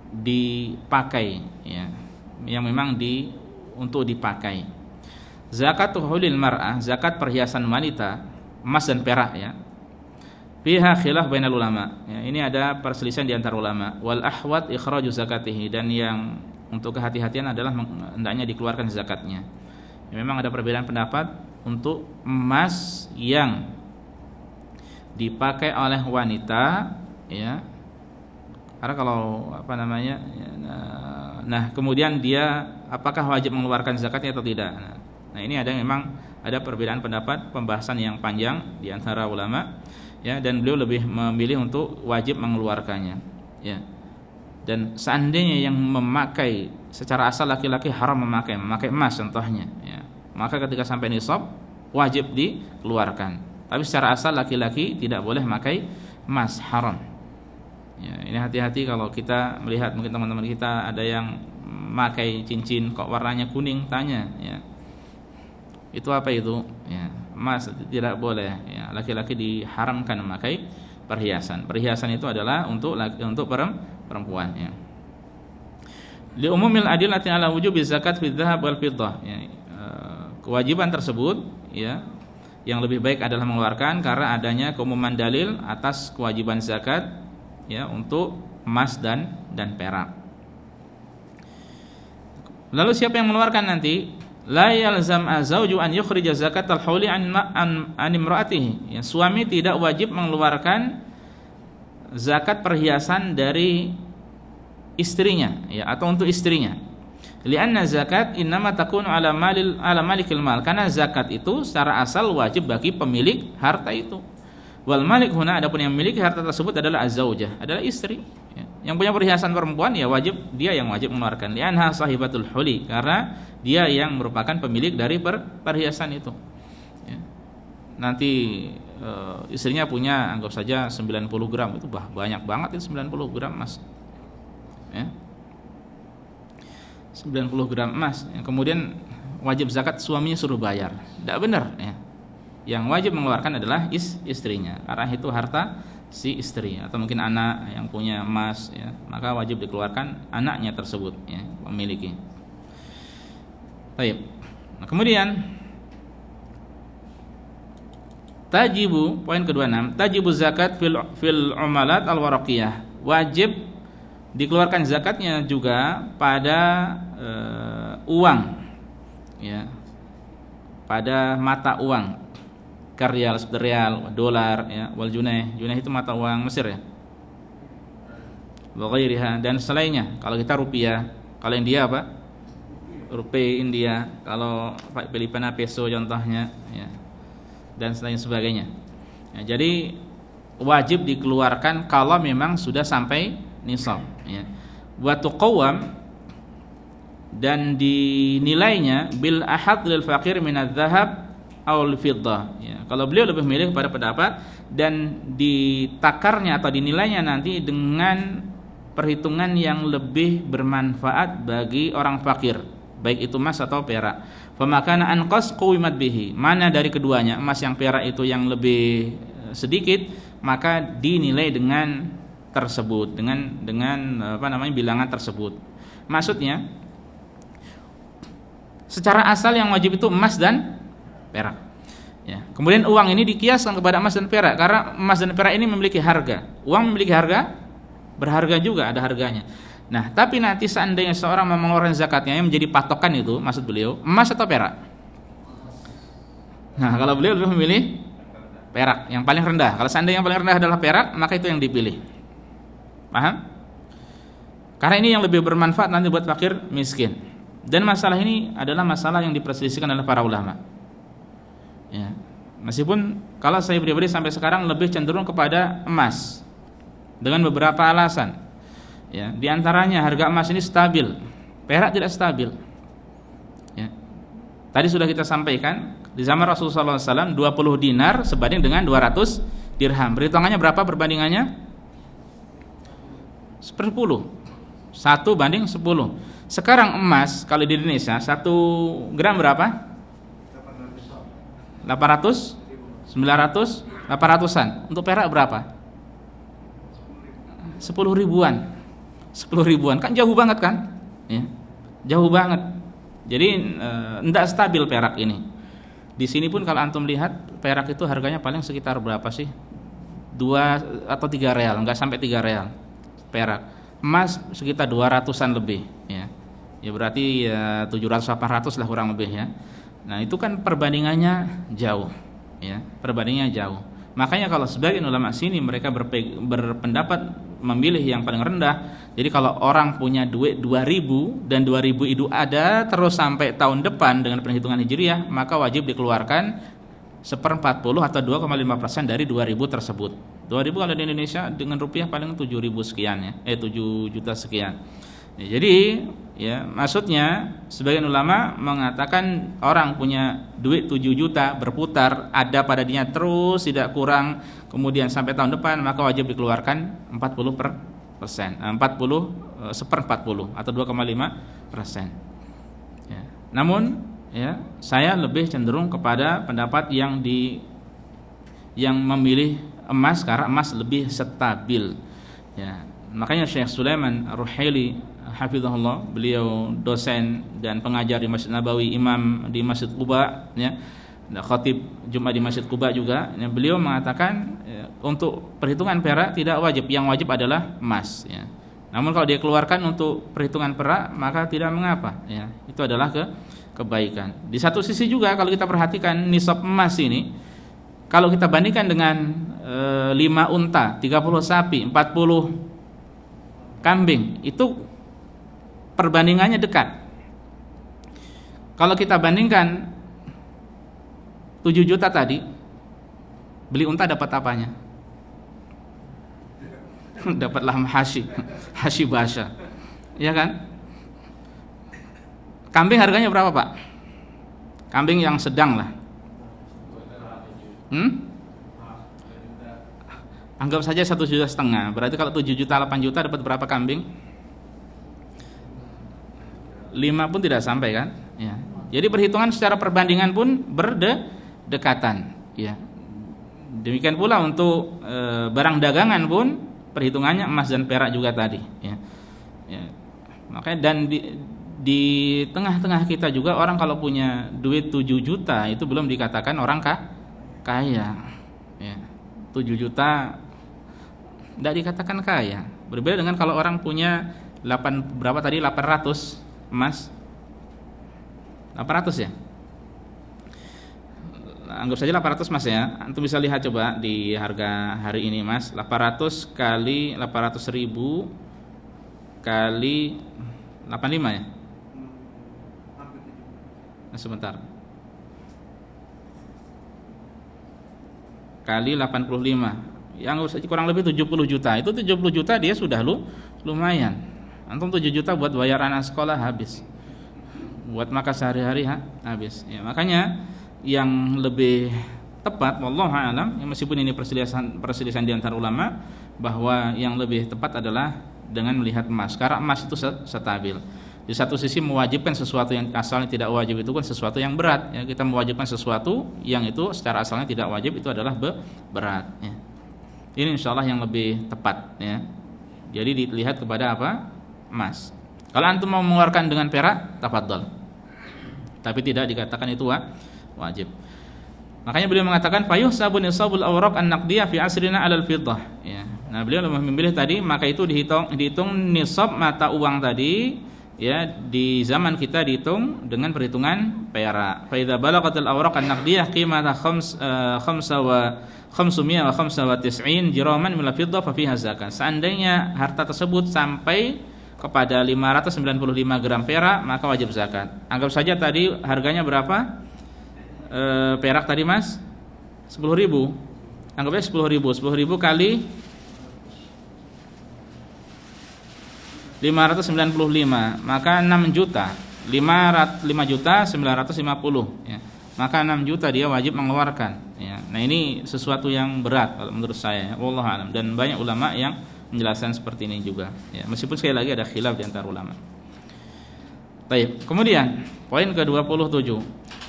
dipakai, ya, yang memang untuk dipakai. Zakatul hulil mar'ah, zakat perhiasan wanita, emas dan perak, ya. Fiha khilaf bainal ulama. Ya, ini ada perselisihan di antara ulama. Wal ahwat ikhraju zakatihi, dan yang untuk kehati-hatian adalah hendaknya dikeluarkan zakatnya. Ya, memang ada perbedaan pendapat untuk emas yang dipakai oleh wanita, ya. Karena kalau nah kemudian dia apakah wajib mengeluarkan zakatnya atau tidak? Nah, ini memang ada perbedaan pendapat, pembahasan yang panjang di antara ulama, ya, dan beliau lebih memilih untuk wajib mengeluarkannya, ya. Dan seandainya yang memakai secara asal laki-laki haram memakai emas contohnya, ya, maka ketika sampai nisab wajib dikeluarkan. Tapi secara asal laki-laki tidak boleh memakai emas, haram. Ya, ini hati-hati kalau kita melihat mungkin teman-teman kita ada yang memakai cincin kok warnanya kuning, tanya ya. Itu apa itu? Ya, emas tidak boleh ya. Laki-laki diharamkan memakai perhiasan. Perhiasan itu adalah untuk perempuan ya. Li umumil adillati ala wujubi zakat fi dzahab wal fiddah ya. Kewajiban tersebut ya yang lebih baik adalah mengeluarkan karena adanya keumuman dalil atas kewajiban zakat ya untuk emas dan perak. Lalu siapa yang mengeluarkan nanti? La yalzam azauju an yukhrija zakatal hauli an imraatihi. Ya, suami tidak wajib mengeluarkan zakat perhiasan dari istrinya ya atau untuk istrinya. Lianna zakat innama takunu ala malikil mal. Karena zakat itu secara asal wajib bagi pemilik harta itu. Wal malik huna, adapun yang memiliki harta tersebut adalah az-zaujah, adalah istri. Ya. Yang punya perhiasan perempuan ya dia yang wajib mengeluarkan. Lianha sahibatul huli, karena dia yang merupakan pemilik dari perhiasan itu. Ya. Nanti istrinya punya anggap saja 90 gram, itu banyak banget itu 90 gram emas. Ya. 90 gram emas, ya. Kemudian wajib zakat suaminya suruh bayar. Tidak benar ya. Yang wajib mengeluarkan adalah istrinya, karena itu harta si istri atau mungkin anak yang punya emas ya, maka wajib dikeluarkan anaknya tersebut ya, memiliki. Baik. Nah, kemudian tajibu, poin ke-26, tajibu zakat fil umalat al-waraqiyah. Wajib dikeluarkan zakatnya juga pada uang ya, pada mata uang. Rial, seperti rial, dolar ya, wal junaih. Junaih itu mata uang Mesir ya. Wa ghairiha, dan selainnya. Kalau kita rupiah, kalau India apa? Rupiah India, kalau Filipina peso contohnya ya. Dan selain sebagainya. Ya, jadi wajib dikeluarkan kalau memang sudah sampai nisab ya. Wa tuqawwam, dan dinilainya bil ahad lil faqir min adz-dzahab aul fiddah ya. Kalau beliau lebih memilih kepada pendapat dan ditakarnya atau dinilainya nanti dengan perhitungan yang lebih bermanfaat bagi orang fakir, baik itu emas atau perak. Famakana anqas quwimat bihi, mana dari keduanya, emas yang perak itu yang lebih sedikit, maka dinilai dengan tersebut, dengan bilangan tersebut. Maksudnya secara asal yang wajib itu emas dan perak. Ya. Kemudian uang ini dikiaskan kepada emas dan perak karena emas dan perak ini memiliki harga. Uang memiliki harga, berharga juga, ada harganya. Nah, tapi nanti seandainya seorang mau mengeluarkan zakatnya, yang menjadi patokan itu maksud beliau emas atau perak. Nah, kalau beliau lebih memilih perak yang paling rendah. Kalau seandainya yang paling rendah adalah perak, maka itu yang dipilih. Paham? Karena ini yang lebih bermanfaat nanti buat fakir miskin. Dan masalah ini adalah masalah yang diperselisihkan oleh para ulama. Ya. Meskipun kalau saya pribadi sampai sekarang lebih cenderung kepada emas dengan beberapa alasan. Ya, di antaranya harga emas ini stabil, perak tidak stabil. Ya. Tadi sudah kita sampaikan di zaman Rasulullah SAW 20 dinar sebanding dengan 200 dirham. Perhitungannya berapa perbandingannya? 10. 1 banding 10. Sekarang emas kalau di Indonesia 1 gram berapa? 800, 900, 800-an. Untuk perak berapa? 10 ribuan. 10 ribuan kan jauh banget kan? Ya. Jauh banget. Jadi tidak stabil perak ini. Di sini pun kalau antum lihat perak itu harganya paling sekitar berapa sih? 2 atau 3 real, enggak sampai 3 real. Perak. Emas sekitar 200-an lebih ya. Ya berarti 700 800 lah kurang lebih ya. Nah, itu kan perbandingannya jauh ya, perbandingannya jauh. Makanya kalau sebagian ulama sini mereka berpendapat memilih yang paling rendah. Jadi kalau orang punya duit 2000 dan 2000 itu ada terus sampai tahun depan dengan perhitungan Hijriah, maka wajib dikeluarkan 1/40 atau 2,5% dari 2000 tersebut. 2000 kalau di Indonesia dengan rupiah paling 7.000 sekian ya, 7 juta sekian. Ya, jadi ya maksudnya sebagian ulama mengatakan orang punya duit 7 juta berputar ada pada dirinya terus tidak kurang, kemudian sampai tahun depan maka wajib dikeluarkan 40% 40 atau 2,5%. Ya. Namun ya, saya lebih cenderung kepada pendapat yang memilih emas karena emas lebih stabil. Ya. Makanya Syekh Sulaiman Ar-Ruhaili hafizahullah, beliau dosen dan pengajar di Masjid Nabawi, imam di Masjid Quba, ya, khatib Jumat di Masjid Quba juga, ya, beliau mengatakan ya, untuk perhitungan perak tidak wajib, yang wajib adalah emas, ya. Namun kalau dia keluarkan untuk perhitungan perak maka tidak mengapa, ya. Itu adalah kebaikan. Di satu sisi juga kalau kita perhatikan nisab emas ini, kalau kita bandingkan dengan 5 unta, 30 sapi, 40 kambing, itu perbandingannya dekat. Kalau kita bandingkan 7 juta tadi, beli unta dapat apanya? Dapat lahm hashi basya, ya kan? Kambing harganya berapa, Pak? Kambing yang sedang lah. Anggap saja 1,5 juta. Berarti kalau 7 juta 8 juta dapat berapa kambing? 5 pun tidak sampai kan? Ya. Jadi perhitungan secara perbandingan pun berdekatan. Ya. Demikian pula untuk barang dagangan pun perhitungannya emas dan perak juga tadi. Ya. Ya. Makanya dan di tengah-tengah kita juga orang kalau punya duit 7 juta itu belum dikatakan orang kaya. Ya. 7 juta tidak dikatakan kaya. Berbeda dengan kalau orang punya 800 emas, 800 ya. Anggap saja 800 emas ya. Antum bisa lihat coba di harga hari ini emas, 800 kali 800.000 kali 85 ya. Nah, sebentar. Kali 85. Yang kurang lebih 70 juta. Itu 70 juta dia sudah lumayan. Antum 7 juta buat bayar anak sekolah habis, buat makan sehari-hari habis. Ya, makanya yang lebih tepat, wallahu a'lam, ya, meskipun ini perselisihan di antara ulama, bahwa yang lebih tepat adalah dengan melihat emas. Karena emas itu stabil. Di satu sisi mewajibkan sesuatu yang asalnya tidak wajib itu kan sesuatu yang berat. Ya, kita mewajibkan sesuatu yang itu secara asalnya tidak wajib, itu adalah berat. Ya. Ini insyaallah yang lebih tepat. Ya. Jadi dilihat kepada apa? Emas. Kalau antum mau mengeluarkan dengan perak, tafadhol. Tapi tidak dikatakan itu wajib. Makanya beliau mengatakan fayuhsabu nisabul awraq an-naqdiyah fi asrina 'alal fiddah. Ya. Nah, beliau memilih tadi, maka itu dihitung nisab mata uang tadi, ya, di zaman kita dihitung dengan perhitungan perak. Fa idza balaghatil awraq an-naqdiyah qimata 595 jiraman min al-fiddah fa fiha zakat. Seandainya harta tersebut sampai kepada 595 gram perak, maka wajib zakat. Anggap saja tadi harganya berapa? Perak tadi Mas? 10.000. Anggapnya 10.000. 10.000 kali 595, maka 6 juta. 5 juta 950, ya. Maka 6 juta dia wajib mengeluarkan, ya. Nah, ini sesuatu yang berat kalau menurut saya, wallahu a'lam, dan banyak ulama yang menjelaskan seperti ini juga, ya, meskipun sekali lagi ada khilaf di antara ulama. Baik, kemudian poin ke-27,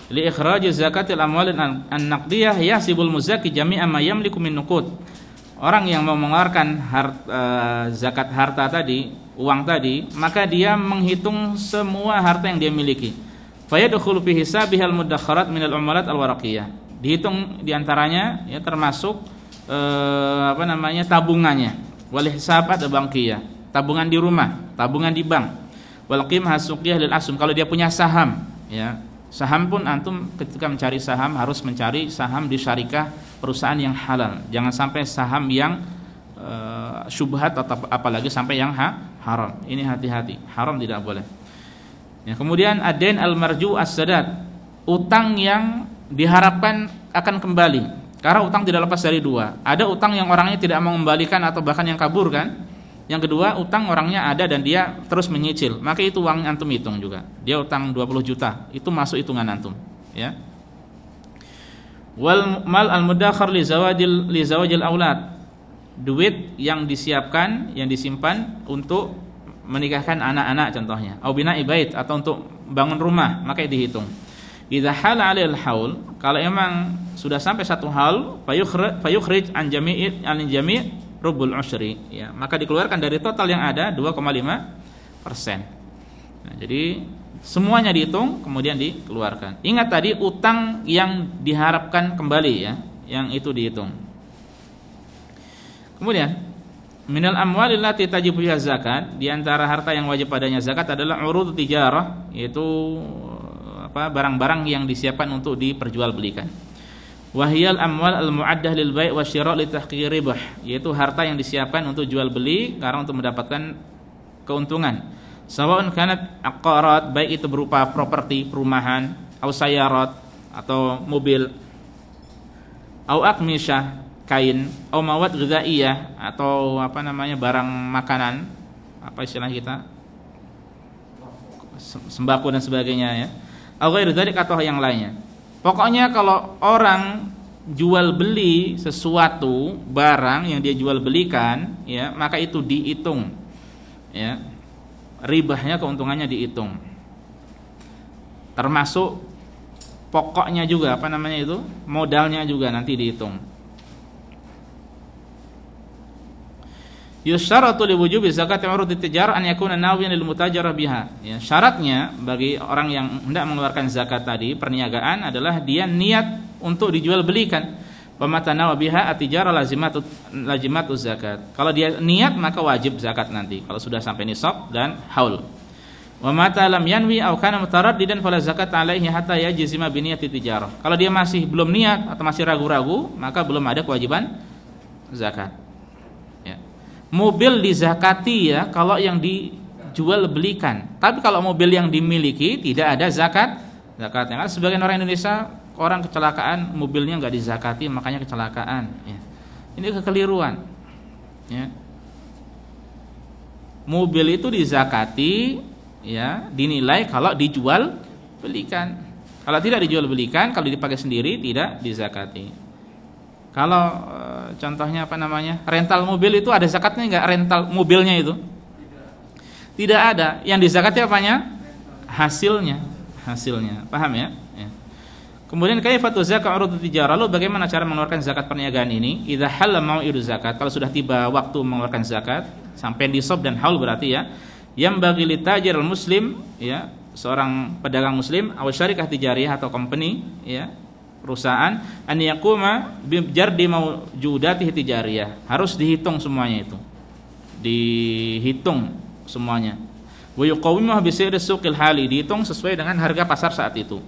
li ikhrajiz zakatil amwal an-naqdiyah yahsibul muzakki jami'a ma yamliku min nuqud. Orang yang mau mengeluarkan zakat harta tadi, uang tadi, maka dia menghitung semua harta yang dia miliki. Fa yadkhulu fi hisabihal mudakharat minal umalat al-waraqiyah. Dihitung diantaranya, ya, termasuk tabungannya. Wal hisabat bankiyah, tabungan di rumah, tabungan di bank. Wal qimah suqiyah lil asum, kalau dia punya saham, ya. Saham pun antum ketika mencari saham harus mencari saham di syarikah perusahaan yang halal. Jangan sampai saham yang syubhat atau apalagi sampai yang haram. Ini hati-hati, haram tidak boleh. Ya, kemudian adain al-marju as-sadad, utang yang diharapkan akan kembali. Karena utang tidak lepas dari dua. Ada utang yang orangnya tidak mau mengembalikan atau bahkan yang kabur kan. Yang kedua, utang orangnya ada dan dia terus menyicil. Maka itu uang antum hitung juga. Dia utang 20 juta, itu masuk hitungan antum, ya. Wal mal al mudakhar li zawajil aulad. duit yang disiapkan, yang disimpan untuk menikahkan anak-anak contohnya, au bina'i bait, atau untuk bangun rumah, maka dihitung. Idza hala 'alal haul, kalau emang sudah sampai satu haul, fayukhrij an jami' rubul usyri, ya, maka dikeluarkan dari total yang ada 2,5%. Nah, jadi semuanya dihitung kemudian dikeluarkan. Ingat tadi utang yang diharapkan kembali, ya, yang itu dihitung. Kemudian minal amwalil lati tajibu fiha zakat, di antara harta yang wajib padanya zakat adalah urud tijarah, yaitu barang-barang yang disiapkan untuk diperjualbelikan. Wahiyal amwal al-mu'addah lil bai' wa syira' li tahqiqi ribah, yaitu harta yang disiapkan untuk jual beli karena untuk mendapatkan keuntungan. Sawa'un kanat aqarat, baik itu berupa properti, perumahan, au sayarat atau mobil, au aqmisyah, kain, au mawad ghizaiyah, atau barang makanan, apa istilah kita, sembako dan sebagainya, ya, au ghairu dzalik, atau yang lainnya. Pokoknya kalau orang jual beli sesuatu barang yang dia jual belikan, ya, maka itu dihitung, ya, ribahnya, keuntungannya dihitung, termasuk pokoknya juga, modalnya juga nanti dihitung. Yusyaratu li wujubi zakati urud tijarah an yakuna nawiyan lil mutajarah biha. Ya, syaratnya bagi orang yang hendak mengeluarkan zakat tadi, perniagaan, adalah dia niat untuk dijual belikan. Wa mata nawa biha at-tijarah lazimatu zakat. Kalau dia niat maka wajib zakat nanti kalau sudah sampai nisab dan haul. Wa mata lam yanwi aw kana mutaraddidan fala zakat alaihi hatta yajzima bi niyati tijarah. Kalau dia masih belum niat atau masih ragu-ragu, maka belum ada kewajiban zakat. Mobil dizakati, ya, kalau yang dijual belikan. Tapi kalau mobil yang dimiliki tidak ada zakatnya. Kan sebagian orang Indonesia, orang kecelakaan mobilnya nggak dizakati, makanya kecelakaan, ya. Ini kekeliruan, ya. Mobil itu dizakati, ya, dinilai kalau dijual belikan. Kalau tidak dijual belikan, kalau dipakai sendiri tidak dizakati. Kalau contohnya rental mobil itu ada zakatnya nggak? Rental mobilnya itu tidak ada. Yang dizakati apanya? Hasilnya, paham, ya? Ya. Kemudian kaifatu zakat urud tijarah, lalu bagaimana cara mengeluarkan zakat perniagaan ini? Idza halla mau'idu zakat, kalau sudah tiba waktu mengeluarkan zakat, sampai nisab dan haul berarti, ya, yang bagi litajir muslim, ya, seorang pedagang muslim, aw syarikah tijariyah atau company, ya, perusahaan, an yaquma bi jardi mawjudatihi tijariyah, harus dihitung semuanya itu. Dihitung semuanya. Wa yuqawimuha bi sa'ri suqil hali, dihitung sesuai dengan harga pasar saat itu.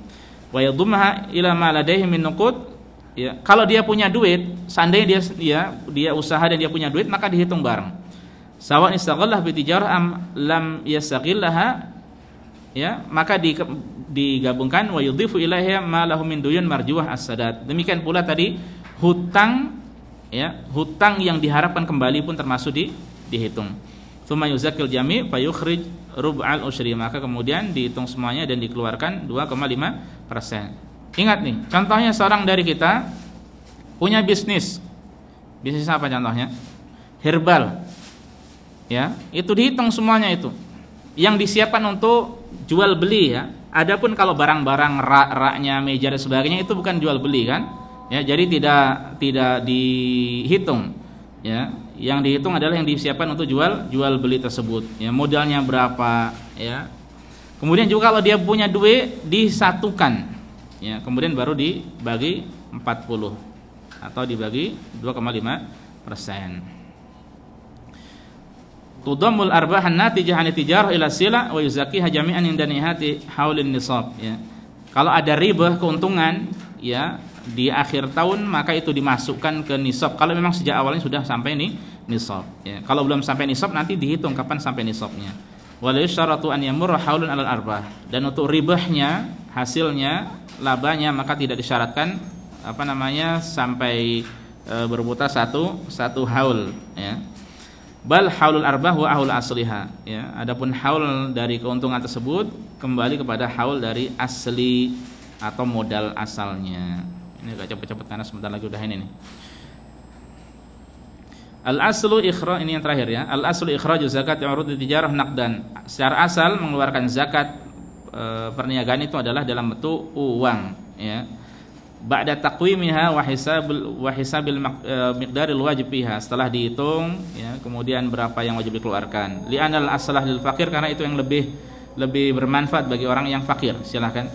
Wa yadhumha ila ma ladaihi min nuqud, ya, kalau dia punya duit, seandainya dia usaha dan dia punya duit, maka dihitung bareng. Sawa istaghallah bi tijarah am lam yastaghillaha, ya, maka digabungkan wa yudhifu ilaiha ma lahu min duyun marjuah as-sadad. Demikian pula tadi hutang, ya, hutang yang diharapkan kembali pun termasuk dihitung. Tsumma yuzakil jami' fa yukhrij rub'al usyri, maka kemudian dihitung semuanya dan dikeluarkan 2,5%. Ingat nih, contohnya seorang dari kita punya bisnis. Bisnis apa contohnya? Herbal. Ya, itu dihitung semuanya itu. Yang disiapkan untuk jual beli, ya. Adapun kalau barang-barang rak-raknya, meja dan sebagainya itu bukan jual beli, kan? Ya, jadi tidak dihitung, ya. Yang dihitung adalah yang disiapkan untuk jual beli tersebut, ya. Modalnya berapa, ya. Kemudian juga kalau dia punya duit disatukan, ya. Kemudian baru dibagi 40 atau dibagi 2,5%. Tudammul arbahan natijah an tijarah ila sila wa yuzakiha jami'an inda nihati haulin nisab, ya. Kalau ada riba, keuntungan, ya, di akhir tahun, maka itu dimasukkan ke nisab. Kalau memang sejak awalnya sudah sampai nisab, ya. Kalau belum sampai nisab, nanti dihitung kapan sampai nisabnya. Wala yusyaratu an yamurra haulun alal arbah, dan untuk ribahnya, hasilnya, labanya, maka tidak disyaratkan sampai berputar satu haul, ya. Bal haulul arbah wa haul asliha, ya. Adapun haul dari keuntungan tersebut kembali kepada haul dari asli atau modal asalnya. Ini agak cepet-cepet karena sebentar lagi udah ini nih. Al-aslu ikhraj, ini yang terakhir ya. Al-aslu ikhraju zakat urud tijarah naqdan. Secara asal mengeluarkan zakat perniagaan itu adalah dalam bentuk uang ya. Ba'da taqwimiha wa hisabil miqdaril wajib fiha. Setelah dihitung ya, kemudian berapa yang wajib dikeluarkan. Li'anal aslah lil fakir, karena itu yang lebih bermanfaat bagi orang yang fakir. Silakan.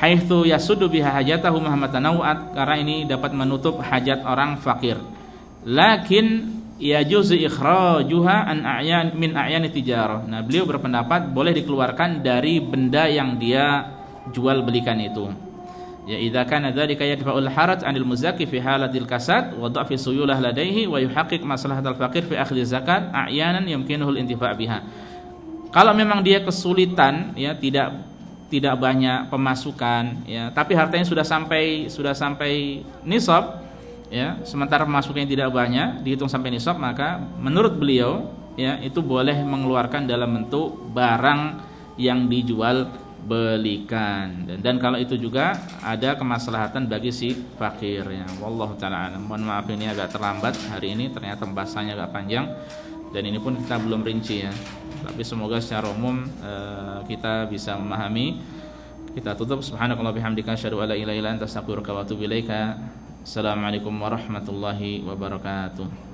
Haitsu yasuddu biha hajatahu mahma tanawwa'at, karena ini dapat menutup hajat orang fakir. Lakin yajuzu ikhrajuha an a'yan min a'yani tijarah. Nah, beliau berpendapat boleh dikeluarkan dari benda yang dia jual belikan itu. Ya, idza kana dzalika yadfa'ul haraj 'anil muzakki fi halatil kasad wa dha'fi suyulah ladaihi wa yuhaqqiq maslahatal faqir fi akhdhi zakat a'yanan yumkinuhu al-intifa' biha. Kalau memang dia kesulitan ya, tidak banyak pemasukan ya, tapi hartanya sudah sampai nisab ya, sementara pemasukannya tidak banyak, dihitung sampai nisab, maka menurut beliau ya, itu boleh mengeluarkan dalam bentuk barang yang dijual belikan, dan kalau itu juga ada kemaslahatan bagi si fakir ya. Wallahu taala alam. Mohon maaf ini agak terlambat hari ini, ternyata pembahasannya agak panjang dan ini pun kita belum rinci ya, tapi semoga secara umum kita bisa memahami. Kita tutup. Subhanakallah bihamdika asyhadu an la ilaha illa anta astaghfiruka wa atubu ilaika. Assalamualaikum warahmatullahi wabarakatuh.